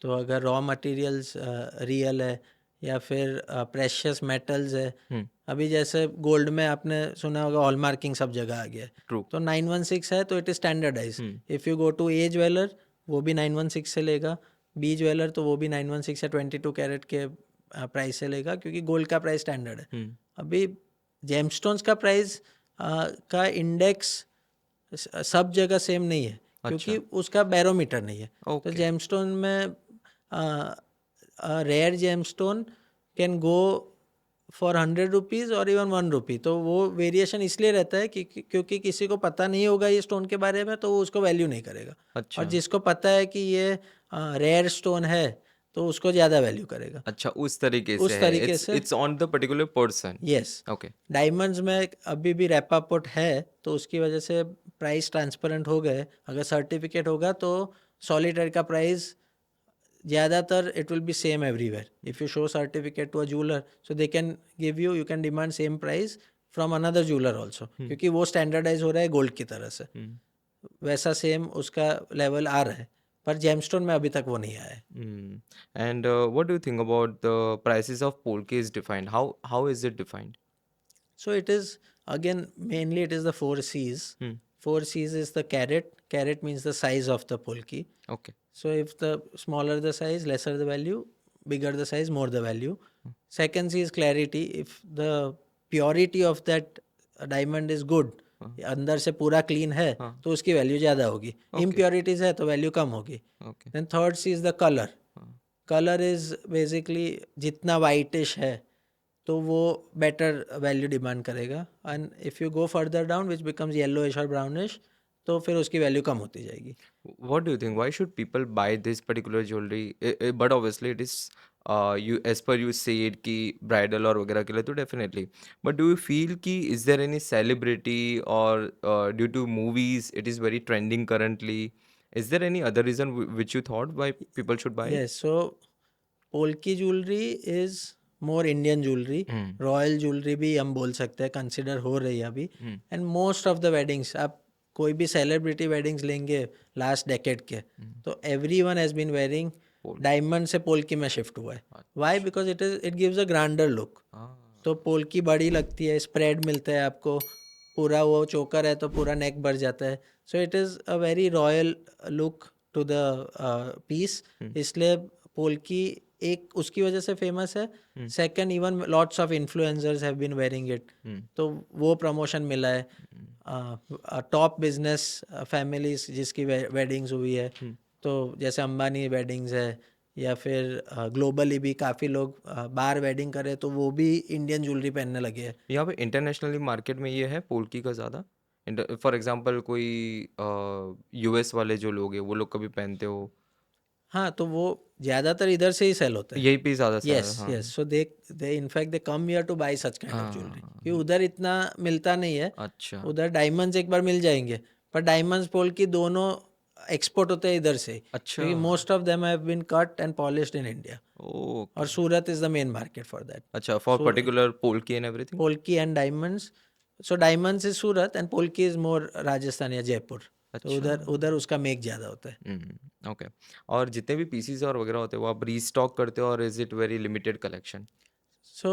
तो अगर रॉ मटेरियल्स रियल है या फिर प्रेशियस मेटल्स है, हुँ। अभी जैसे गोल्ड में आपने सुना होगा हॉलमार्किंग सब जगह आ गया है, ट्रू। तो 916 है तो it is standardise. Hmm. If you go to a jeweller, वो भी 916 से लेगा, बी ज्वेलर तो वो भी 916 या 22 कैरेट के प्राइस से लेगा, क्योंकि गोल्ड का प्राइस स्टैंडर्ड है। हुँ। अभी जेमस्टोन्स का प्राइस का इंडेक्स सब जगह सेम नहीं है, क्योंकि अच्छा। उसका बैरोमीटर नहीं है। तो ओके। जेमस्टोन में rare gemstone can go for 100 rupees और इवन 1 रुपी। तो वो वेरिएशन इसलिए रहता है क्योंकि किसी को पता नहीं होगा ये स्टोन के बारे में, तो वो उसको वैल्यू नहीं करेगा। और अच्छा, जिसको पता है कि ये रेयर स्टोन है, तो उसको ज़्यादा वैल्यू करेगा। अच्छा उस तरीके से उस है, तरीके इट्स से it's on the particular person. Yes. Okay, diamonds में अभी भी रैपापोर्ट है, तो उसकी वजह से प्राइस ट्रांसपेरेंट हो गए। अगर सर्टिफिकेट होगा तो सॉलिटर का प्राइस ज़्यादातर it will be same everywhere. If you show certificate to a jeweller, so they can give you can demand same price from another jeweller also, क्योंकि वो स्टैंडर्डाइज हो रहा है गोल्ड की तरह से। वैसा सेम उसका लेवल आ रहा है, पर जेमस्टोन में अभी तक वो नहीं आया है। And what do you think about the prices of polki is defined, how is it defined? So it is again mainly it is the four C's. Four C's is the carat. Carat means the size of the polki. Okay, So if the smaller the size, lesser the value. Bigger the size, more the value. Second C is clarity. If the purity of that diamond is good, अंदर से पूरा क्लीन है, तो उसकी वैल्यू ज़्यादा होगी। इम्प्योरिटीज है तो वैल्यू कम होगी। Okay, then third C is the colour. Colour is basically जितना वाइटिश है तो वो बेटर वैल्यू डिमांड करेगा। And if you go further down which becomes yellowish और ब्राउनिश, तो फिर उसकी वैल्यू कम होती जाएगी। what do you think, why should people buy this particular jewelry? But obviously it is you, as per you said कि bridal और वगैरह के लिए तो definitely, but do you feel कि is there any celebrity or due to movies it is very trending currently, is there any other reason which you thought why people should buy it? Yes, so polki jewellery is more Indian jewellery. Royal jewellery भी हम बोल सकते हैं, कंसिडर हो रही है अभी। And most of the weddings, आप कोई भी सेलिब्रिटी वेडिंग्स लेंगे लास्ट डेकेड के, तो everyone has been wearing diamond से पोल्की में शिफ्ट हुआ है। Why? Because it gives a grander look. तो पोल्की बड़ी लगती है, स्प्रेड मिलता है आपको, पूरा वो चोकर है तो पूरा नेक भर जाता है। So it is a very royal look to the piece, इसलिए पोल्की एक उसकी वजह से फेमस है। Second, even lots of influencers have been wearing it, तो वो प्रमोशन मिला है। टॉप बिजनेस फैमिलीज जिसकी वेडिंग्स हुई है, तो जैसे अंबानी वेडिंग्स है, या फिर ग्लोबली भी काफ़ी लोग बाहर वेडिंग करे तो वो भी इंडियन ज्वेलरी पहनने लगे हैं। यहाँ पे इंटरनेशनली मार्केट में ये है पोल्की का ज़्यादा, फॉर एग्जांपल कोई यूएस वाले जो लोग हैं वो लोग कभी पहनते हो, हाँ, तो वो ज़्यादातर इधर से ही सेल होता है। यही पे ज़्यादा से यस हाँ। Yes, so they in fact they come here to buy such kind of jewellery, हाँ, क्योंकि उधर इतना मिलता नहीं है। अच्छा, उधर डायमंड्स एक बार मिल जाएंगे, पर डायमंड्स पोल्की दोनों एक्सपोर्ट होते हैं इधर से, अच्छा, क्योंकि most of them have been cut and polished in India. और okay, Surat is the main market for that. अच्छा for so particular polki and everything. Polki and diamonds, so diamonds is Surat and polki is more Rajasthan या जयपुर। तो अच्छा, उधर उधर उसका मेक ज़्यादा होता है। ओके, और जितने भी पीसीज और वगैरह होते हैं वो आप रीस्टॉक करते हो और is it very limited collection? So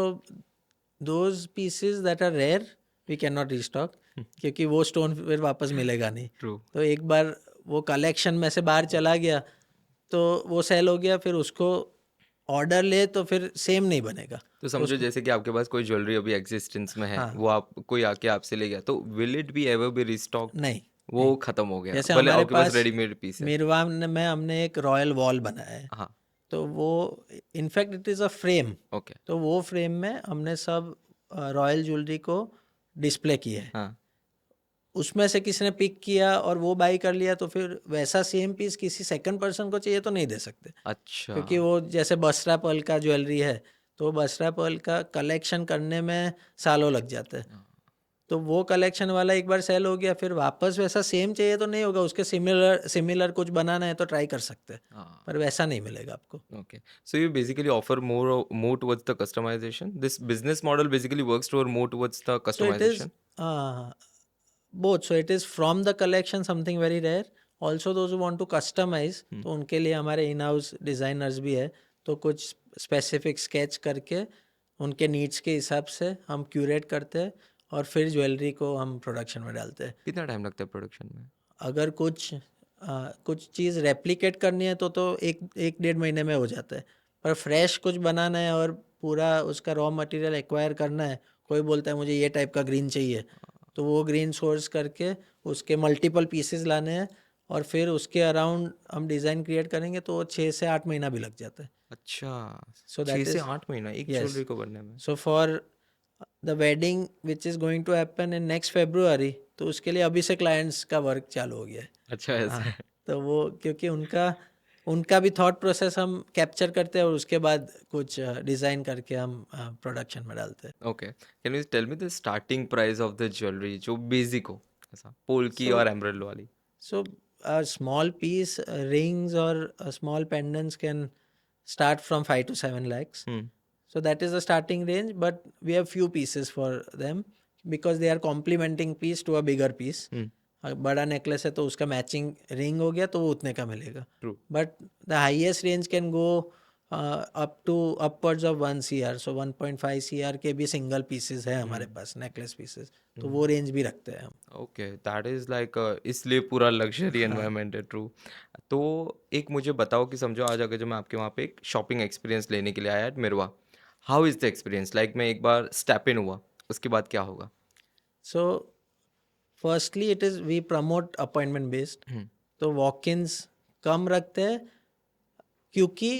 those pieces that are rare we can not restock, क्योंकि वो स्टोन फिर वापस मिलेगा नहीं। ट्रू, तो एक बार वो कलेक्शन में से बाहर चला गया तो वो सेल हो गया, फिर उसको ऑर्डर ले तो फिर सेम नहीं बनेगा। तो समझो जैसे कि आपके पास कोई ज्वेलरी अभी एग्जिस्टेंस में है, हाँ, वो आप कोई आके आपसे ले गया, तो will it be ever be restocked? नहीं वो नहीं। खत्म हो गया जैसे भले हमारे आपके पास पास रेडीमेड पीस है? मीरवाम में हमने एक रॉयल वॉल बनाया है, हाँ, तो वो in fact it is a frame. Okay, तो वो फ्रेम में हमने सब रॉयल ज्वेलरी को डिस्प्ले किया है। हाँ, उसमें से किसी ने पिक किया और वो बाई कर लिया, तो फिर वैसा सेम पीस किसी सेकंड पर्सन को चाहिए तो नहीं दे सकते, अच्छा, क्योंकि वो जैसे बसरा पर्ल का ज्वेलरी है, तो बसरा पर्ल का कलेक्शन करने में सालों लग जाते हैं। तो वो कलेक्शन वाला एक बार सेल हो गया, फिर वापस वैसा सेम चाहिए तो नहीं होगा, उसके सिमिलर सिमिलर कुछ बनाना है तो ट्राई कर सकते हैं, हाँ, पर वैसा नहीं मिलेगा आपको। okay, so you basically offer more towards the customization, this business model basically works toward more towards the So it is customization? both. So it is from the collection something very rare. Also those who want to customize, तो उनके लिए हमारे इन हाउस डिज़ाइनर्स भी है, तो कुछ स्पेसिफिक स्केच करके उनके नीड्स के हिसाब से हम क्यूरेट करते हैं और फिर ज्वेलरी को हम प्रोडक्शन में डालते हैं। कितना टाइम लगता है प्रोडक्शन में? अगर कुछ चीज़ रेप्लिकेट करनी है तो एक डेढ़ महीने में हो जाता है, पर फ्रेश कुछ बनाना है और पूरा उसका रॉ मटेरियल एक्वायर करना है, कोई बोलता है मुझे ये टाइप का ग्रीन चाहिए, तो वो ग्रीन सोर्स करके उसके मल्टीपल पीसेस लाने हैं और फिर उसके अराउंड हम डिज़ाइन क्रिएट करेंगे तो 6 से 8 महीना भी लग जाता है। अच्छा, सो 6 दैट से इज़ 8 महीना एक यस। ज्वेलरी को बनने में। So for the wedding which is going to happen in next February, तो उसके लिए अभी से क्लाइंट्स का वर्क चालू हो गया है। अच्छा ऐसा हाँ, है। तो वो क्योंकि उनका उनका भी थॉट प्रोसेस हम कैप्चर करते हैं और उसके बाद कुछ डिज़ाइन करके हम प्रोडक्शन में डालते हैं। Okay, can you tell me the starting price of the jewellery जो बेसिक हो, ऐसा पोल्की सो और एमराल्ड वाली? So a small piece, rings or small pendants can start from 5 to 7 lakhs. Hmm, So that is the starting range, but we have few pieces for them because they are complementing piece to a bigger piece. हुँ, बड़ा नेकलेस है तो उसका मैचिंग रिंग हो गया तो वो उतने का मिलेगा. True. But the highest range can go up to upwards of 1 CR. So 1.5 CR के भी सिंगल पीसेस है हमारे हुँ, पास, नेकलेस पीसेस. तो वो हुँ। रेंज भी रखते हैं हम. ओके, दैट इज़ लाइक इसलिए पूरा लग्ज़री हाँ. एनवायरनमेंट है, ट्रू। तो एक मुझे बताओ कि समझो आज अगर जो मैं आपके वहाँ पे एक शॉपिंग एक्सपीरियंस लेने के लिए आया at Mirva, how is the experience? Like मैं एक बार स्टेप इन हुआ, उसके बाद क्या होगा? So firstly it is we promote appointment based. हुँ, तो वॉक इन्स कम रखते हैं क्योंकि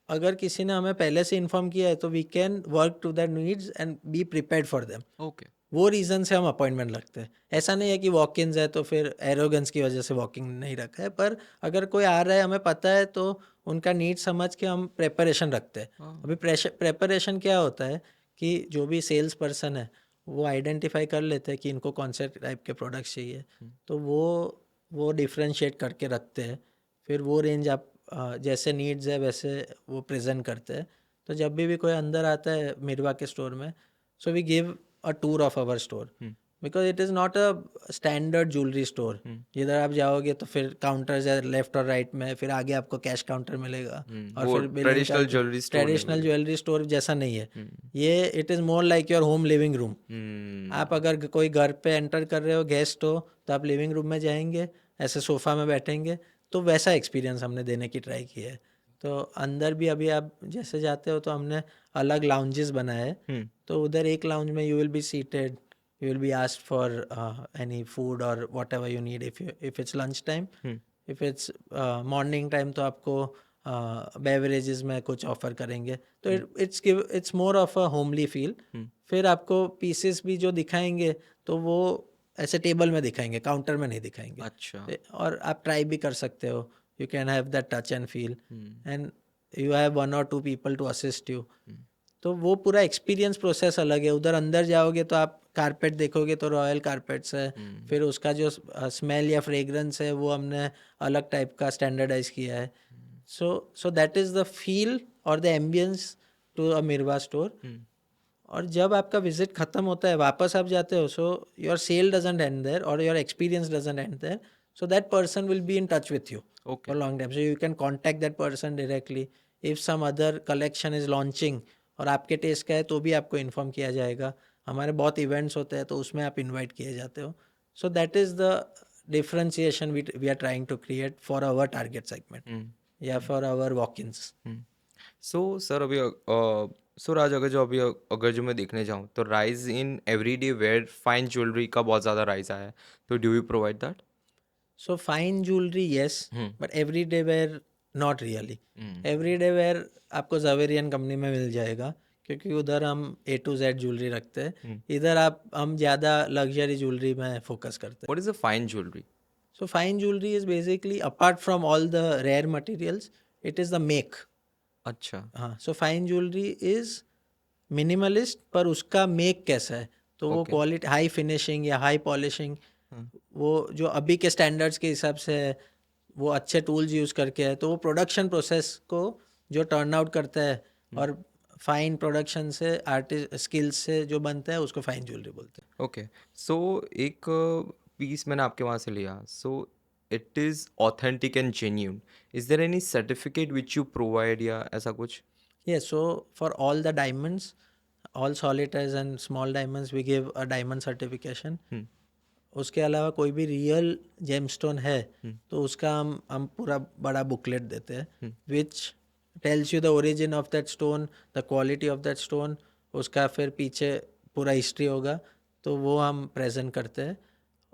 अगर किसी ने हमें पहले से इन्फॉर्म किया है तो we can work to that needs and be prepared for them. Okay. वो रीज़न से हम अपॉइंटमेंट लगते हैं. ऐसा नहीं है कि वॉक इन्स है तो फिर एरोगेंस की वजह से वॉकिंग नहीं रखा है, पर अगर कोई आ रहा है हमें पता है तो उनका नीड समझ के हम प्रेपरेशन रखते हैं. हाँ, अभी प्रेपरेशन क्या होता है कि जो भी सेल्स पर्सन है वो आइडेंटिफाई कर लेते हैं कि इनको कौन से टाइप के प्रोडक्ट्स चाहिए, हुँ, तो वो डिफ्रेंशिएट करके रखते हैं. फिर वो रेंज आप जैसे नीड्स है वैसे वो प्रेजेंट करते हैं. तो जब भी कोई अंदर आता है मिरवा के स्टोर में, so we give a tour of our store hmm, because it is not a standard jewelry store. Hmm, इधर आप जाओगे तो फिर काउंटर्स है लेफ्ट और राइट में, फिर आगे आपको कैश काउंटर मिलेगा हुँ, और वो फिर बिलिंग ट्रेडिशनल करके. ज्वेलरी स्टोर नहीं ट्रेडिशनल मिलेगा। ज्वेलरी स्टोर जैसा नहीं है हुँ, ये. It is more like your home living room. आप हुँ, अगर कोई घर पे एंटर कर रहे हो गेस्ट हो तो आप लिविंग रूम में जाएंगे, ऐसे सोफ़ा में बैठेंगे, तो वैसा एक्सपीरियंस हमने देने की ट्राई की है. तो अंदर भी अभी आप जैसे जाते हो तो हमने अलग लाउंजेस बनाए हैं. हुँ, तो उधर एक लाउंज में you will be seated, you will be asked for any food or whatever you need. If it's lunch time, hmm, if it's morning time तो आपको बेवरेजेस में कुछ ऑफर करेंगे. तो hmm, it's more of a homely feel. Hmm, फिर आपको पीसेस भी जो दिखाएंगे तो वो ऐसे टेबल में दिखाएंगे, काउंटर में नहीं दिखाएंगे. अच्छा। और आप ट्राई भी कर सकते हो. You can have that touch and feel hmm, and you have 1 or 2 people to assist you. Hmm, तो वो पूरा एक्सपीरियंस प्रोसेस अलग है. उधर अंदर जाओगे तो आप कारपेट देखोगे तो रॉयल कारपेट्स है. हुँ, फिर उसका जो स्मेल या फ्रेग्रेंस है वो हमने अलग टाइप का स्टैंडर्डाइज किया है. So that is the feel और the ambience to a Mirva store. Hmm, और जब आपका विजिट खत्म होता है वापस आप जाते हो, so your sale doesn't end there और your experience doesn't end there. So that person will be in touch with you okay. for long time. So you can contact that person directly. If some other collection is launching और आपके टेस्ट का है तो भी आपको इन्फॉर्म किया जाएगा. हमारे बहुत इवेंट्स होते हैं तो उसमें आप इनवाइट किए जाते हो. So that is the differentiation we are trying to create for our target segment hmm, या for our walk ins. Hmm. So sir अभी सो राज अगर जो अभी अगर जो मैं देखने जाऊँ तो rise in everyday wear fine jewellery का बहुत ज़्यादा राइज़ आया है। तो do you provide that? So fine jewellery yes, hmm, but everyday wear not really. Hmm, everyday wear आपको ज़वेरियन कंपनी में मिल जाएगा क्योंकि उधर हम A to Z ज्वेलरी रखते हैं. हुँ। इधर हम ज़्यादा लग्जरी ज्वेलरी में फोकस करते हैं. What is a fine jewellery? So fine jewelry is basically apart from all the rare materials, it is the make. अच्छा। हाँ, so fine jewelry is minimalist पर उसका मेक कैसा है, तो वो ओके। क्वालिटी हाई फिनिशिंग या हाई पॉलिशिंग, हुँ, वो जो अभी के स्टैंडर्ड्स के हिसाब से है, वो अच्छे टूल्स यूज़ करके है, तो वो प्रोडक्शन प्रोसेस को जो टर्न आउट करता है हुँ। और फाइन प्रोडक्शन से आर्टिस्ट स्किल्स से जो बनता है उसको फाइन ज्वेलरी बोलते हैं. ओके। सो एक पीस मैंने आपके वहाँ से लिया। So it is authentic and genuine. Is there any certificate which you provide या ऐसा कुछ? Yes, so for all the diamonds, all solitaires and small diamonds, we give a diamond certification. हुँ, उसके अलावा कोई भी रियल जेमस्टोन है हुँ, तो उसका हम पूरा बड़ा बुकलेट देते हैं hmm, which tells you the origin of that stone, the quality of that stone. उसका फिर पीछे पूरा हिस्ट्री होगा तो वो हम प्रेजेंट करते हैं.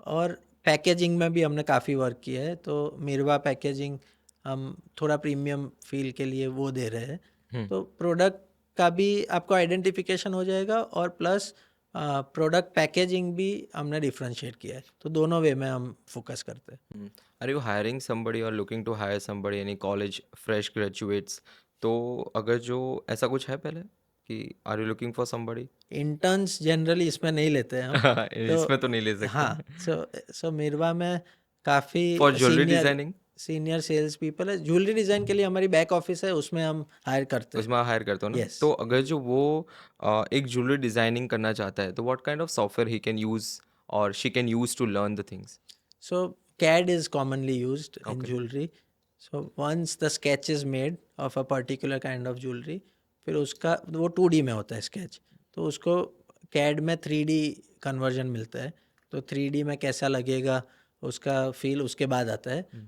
और पैकेजिंग में भी हमने काफ़ी वर्क किया है, तो मिरवा पैकेजिंग हम थोड़ा प्रीमियम फील के लिए वो दे रहे हैं। तो प्रोडक्ट का भी आपको आइडेंटिफिकेशन हो जाएगा और प्लस प्रोडक्ट पैकेजिंग भी हमने डिफ्रेंशिएट किया है, तो दोनों वे में हम फोकस करते हैं। आर यू हायरिंग समबडी और लुकिंग टू हायर समबडी यानी कॉलेज फ्रेश ग्रेजुएट्स? तो अगर जो ऐसा कुछ है पहले कि are you looking for somebody? Interns generally इसमें नहीं लेते हैं हम। तो इसमें तो नहीं ले हाँ, सकते। सो मिरवा में काफ़ी for jewellery senior designing senior sales people है। ज्वेलरी डिज़ाइन के लिए हमारी बैक ऑफिस है, उसमें हम हायर करते हैं। उसमें हायर करते हो ना? यस। तो अगर जो वो एक ज्वेलरी डिजाइनिंग करना चाहता है तो what kind of software he can use और she can use to learn the things? So CAD is commonly used in okay. jewelry. So once the sketch is made of a particular kind of jewelry, फिर उसका वो 2D में होता है स्केच, तो उसको CAD में 3D कन्वर्जन मिलता है, तो 3D में कैसा लगेगा उसका फील उसके बाद आता है।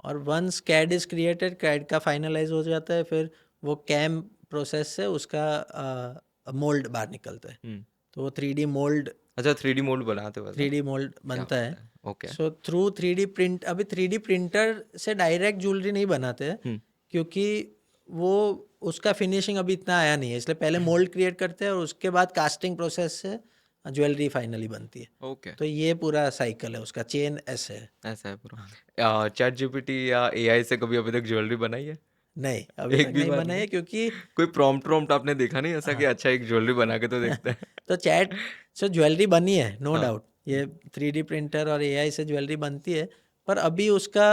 और once CAD is created, CAD का फाइनलाइज हो जाता है, फिर वो कैम प्रोसेस से उसका मोल्ड बाहर निकलता है, तो वो 3D मोल्ड अच्छा, 3D मोल्ड बनाते हो ऐसा? 3D मोल्ड क्या बनता बात है। है। Okay. So through 3D print, अभी 3D प्रिंटर से डायरेक्ट ज्वेलरी नहीं बनाते हैं, क्योंकि वो उसका फिनिशिंग अभी इतना आया नहीं है, इसलिए पहले मोल्ड क्रिएट करते हैं और उसके बाद कास्टिंग प्रोसेस से ज्वेलरी फाइनली बनती है। ओके। तो ये पूरा साइकिल है, उसका चेन ऐसे है। ऐसा है पूरा। चैट जीपीटी या एआई से कभी अभी तक ज्वेलरी बनाई है? नहीं, अभी तक एक भी नहीं बार बनाई नहीं? है, क्योंकि कोई प्रॉम्प्ट प्रॉम्प्ट आपने देखा नहीं ऐसा कि हाँ, अच्छा एक ज्वेलरी बना के तो देखते हैं? तो चैट से ज्वेलरी बनी है, नो हाँ। डाउट, ये 3D प्रिंटर और AI से ज्वेलरी बनती है, पर अभी उसका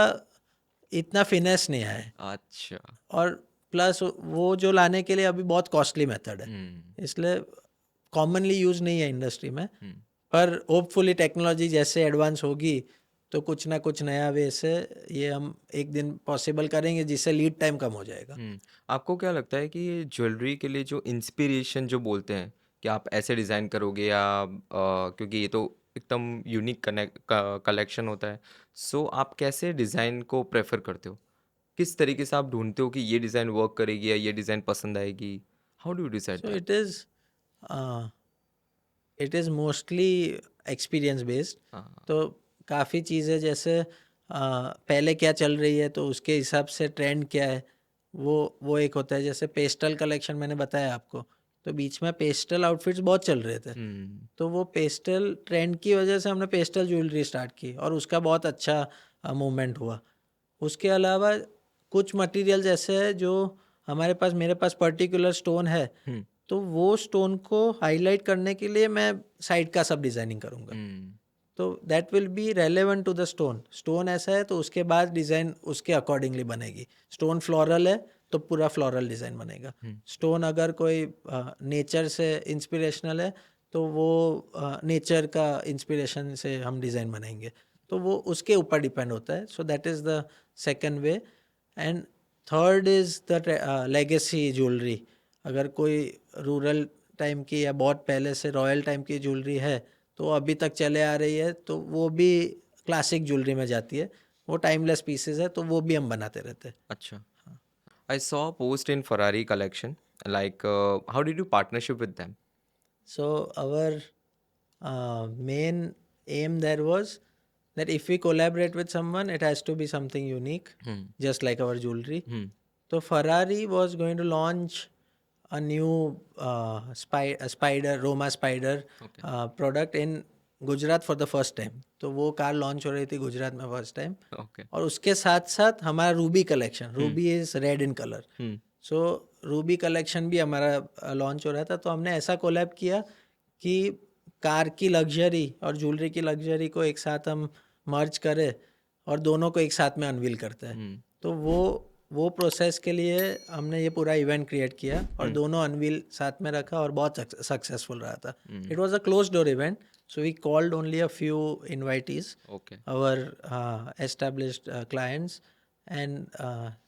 इतना फिनेस नहीं आया है, अच्छा। और प्लस वो जो लाने के लिए अभी बहुत कॉस्टली मेथड है, इसलिए कॉमनली यूज़ नहीं है इंडस्ट्री में। पर होपफुली टेक्नोलॉजी जैसे एडवांस होगी तो कुछ ना कुछ नया वे से ये हम एक दिन पॉसिबल करेंगे, जिससे लीड टाइम कम हो जाएगा। आपको क्या लगता है कि ये ज्वेलरी के लिए जो इंस्पिरेशन जो बोलते हैं कि आप ऐसे डिज़ाइन करोगे या क्योंकि ये तो एकदम यूनिक कलेक्शन होता है, सो आप कैसे डिज़ाइन को प्रेफर करते हो? किस तरीके से आप ढूंढते हो कि ये डिज़ाइन वर्क करेगी या ये डिज़ाइन पसंद आएगी? How do you decide so that? It is mostly experience based. हाँ। तो काफ़ी चीज़ें जैसे पहले क्या चल रही है तो उसके हिसाब से ट्रेंड क्या है, वो एक होता है। जैसे पेस्टल कलेक्शन मैंने बताया आपको, तो बीच में पेस्टल आउटफिट्स बहुत चल रहे थे, तो वो पेस्टल ट्रेंड की वजह से हमने पेस्टल ज्वेलरी स्टार्ट की और उसका बहुत अच्छा मूवमेंट हुआ। उसके अलावा कुछ मटेरियल जैसे है जो मेरे पास पर्टिकुलर स्टोन है, तो वो स्टोन को हाईलाइट करने के लिए मैं साइड का सब डिज़ाइनिंग करूँगा, तो that will be relevant to the stone ऐसा है तो उसके बाद डिज़ाइन उसके अकॉर्डिंगली बनेगी। स्टोन फ्लोरल है तो पूरा फ्लोरल डिज़ाइन बनेगा। स्टोन अगर कोई नेचर से इंस्पिरेशनल है तो वो नेचर का इंस्पिरेशन से हम डिज़ाइन बनाएंगे, तो वो उसके ऊपर डिपेंड होता है। So that is the second way. And third is the legacy jewellery. अगर कोई रूरल टाइम की या बहुत पहले से रॉयल टाइम की ज्वेलरी है तो अभी तक चले आ रही है, तो वो भी क्लासिक ज्वेलरी में जाती है, वो टाइमलेस पीसेस है, तो वो भी हम बनाते रहते हैं। अच्छा। I saw a post in Ferrari collection. Like, how did you partnership with them? So our main aim there was that if we collaborate with someone, it has to be something unique, just like our jewelry. So Ferrari was going to launch a new Roma Spider product in Gujarat for the first time. तो वो कार लॉन्च हो रही थी गुजरात में फर्स्ट टाइम, Okay. और उसके साथ साथ हमारा Ruby collection, Ruby is red in colour, so Ruby collection भी हमारा लॉन्च हो रहा था। तो हमने ऐसा कोलैब किया कि कार की लग्जरी और ज्वेलरी की लग्जरी को एक साथ हम मर्ज करें और दोनों को एक साथ में अनवील करते हैं। तो वो प्रोसेस के लिए हमने ये पूरा इवेंट क्रिएट किया और दोनों अनवील साथ में रखा और बहुत सक्सेसफुल रहा था। It was a close door event, so we called only a few invitees, Okay. our established clients, and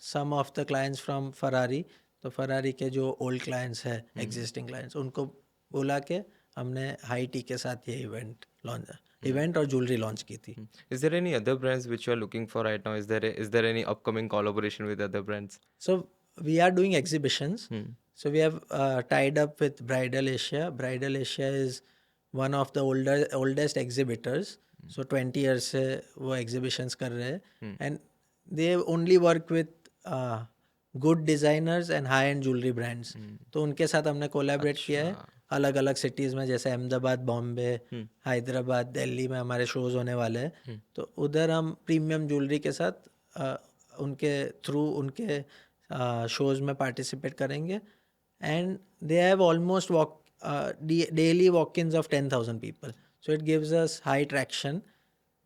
some of the clients from Ferrari. तो Ferrari के जो old clients है, existing clients, उनको बुला के हमने हाई टी के साथ ये इवेंट और ज्वेलरी लॉन्च की थी। Is there any other brands which you are looking for right now? Is there any upcoming collaboration with other brands? So we are doing exhibitions. So we have tied up with Bridal Asia. Bridal Asia is one of the oldest exhibitors. So 20 years से वो एग्जीबिशंस कर रहे हैं, and they only work with good designers and high end jewellery brands. तो उनके साथ हमने कोलैबोरेट किया है अच्छा. अलग अलग सिटीज़ में, जैसे अहमदाबाद, बॉम्बे, हैदराबाद, दिल्ली में हमारे शोज़ होने वाले हैं. तो उधर हम प्रीमियम ज्वेलरी के साथ उनके थ्रू उनके शोज़ में पार्टिसिपेट करेंगे. And they have almost daily walk ins of 10,000 people. So it gives us high traction.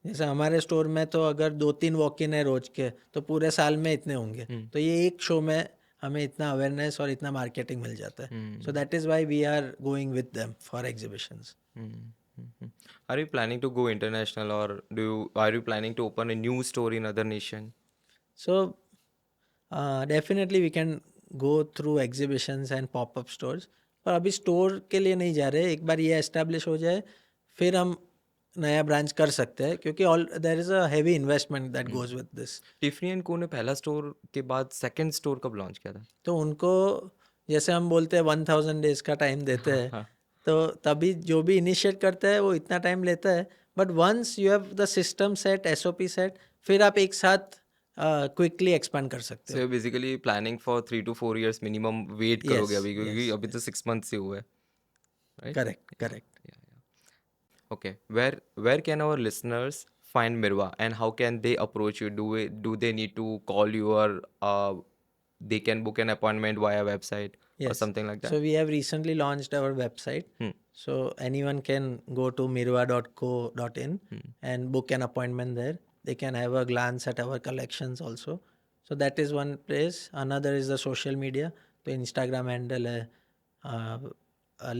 जैसे हमारे स्टोर में तो अगर 2-3 वॉक-इन है रोज के, तो पूरे साल में इतने होंगे. तो ये एक शो में हमें इतना अवेयरनेस और इतना मार्केटिंग मिल जाता है. So that is why we are going with them for exhibitions. Are you planning to go international, or are you planning to open a new store in other nation? So definitely we can go through exhibitions and popup stores. पर अभी स्टोर के लिए नहीं जा रहे. एक बार ये एस्टेब्लिश हो जाए फिर हम नया ब्रांच कर सकते हैं, क्योंकि all there is a heavy investment that goes with this. Tiffany and Co ने पहला स्टोर के बाद सेकंड स्टोर कब लॉन्च किया था? तो उनको, जैसे हम बोलते हैं 1000 डेज का टाइम देते हैं, हाँ. तो तभी जो भी इनिशिएट करता है वो इतना टाइम लेता है. But once you have the system set, SOP set, फिर आप एक साथ क्विकली एक्सपांड कर सकते सो हो. You basically planning for 3 to 4 years minimum wait yes, करोगे अभी, क्योंकि यस, अभी तो 6 months से हुआ है, right? Correct, correct. Okay, where can our listeners find Mirva, and how can they approach you? Do they need to call you, or they can book an appointment via website or Yes. something like that? So we have recently launched our website. So anyone can go to mirva.co.in and book an appointment there. They can have a glance at our collections also. So that is one place. Another is the social media. तो Instagram handle है,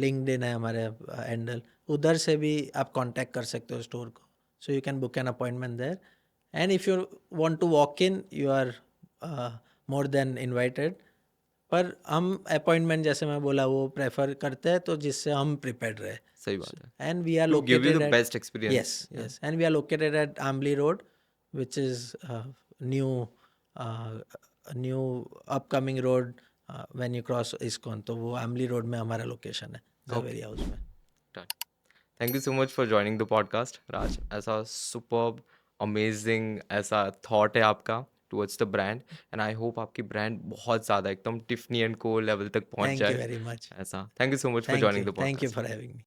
LinkedIn है हमारे हैंडल. उधर से भी आप कांटेक्ट कर सकते हो स्टोर को. So you can book an appointment there. And if you want to walk in, you are more than invited. पर हम अपॉइंटमेंट, जैसे मैं बोला, वो प्रेफर करते हैं तो जिससे हम प्रिपेयर्ड रहे. सही बात है. And we are To give you located the at, best experience. Yes, yes, and we are located at Amli road, which is new new upcoming road when you cross ISKCON. तो वो आमली रोड में हमारा लोकेशन है, जवेरी हाउस में. Done. Thank you so much for joining the podcast, Raj. ऐसा superb, amazing ऐसा thought है आपका towards the brand, and I hope आपकी brand बहुत ज़्यादा एकदम टिफनी एंड को लेवल तक पहुंच थैंक यू जाए वेरी मच. ऐसा. Thank you so much for joining the thank you podcast. For having me.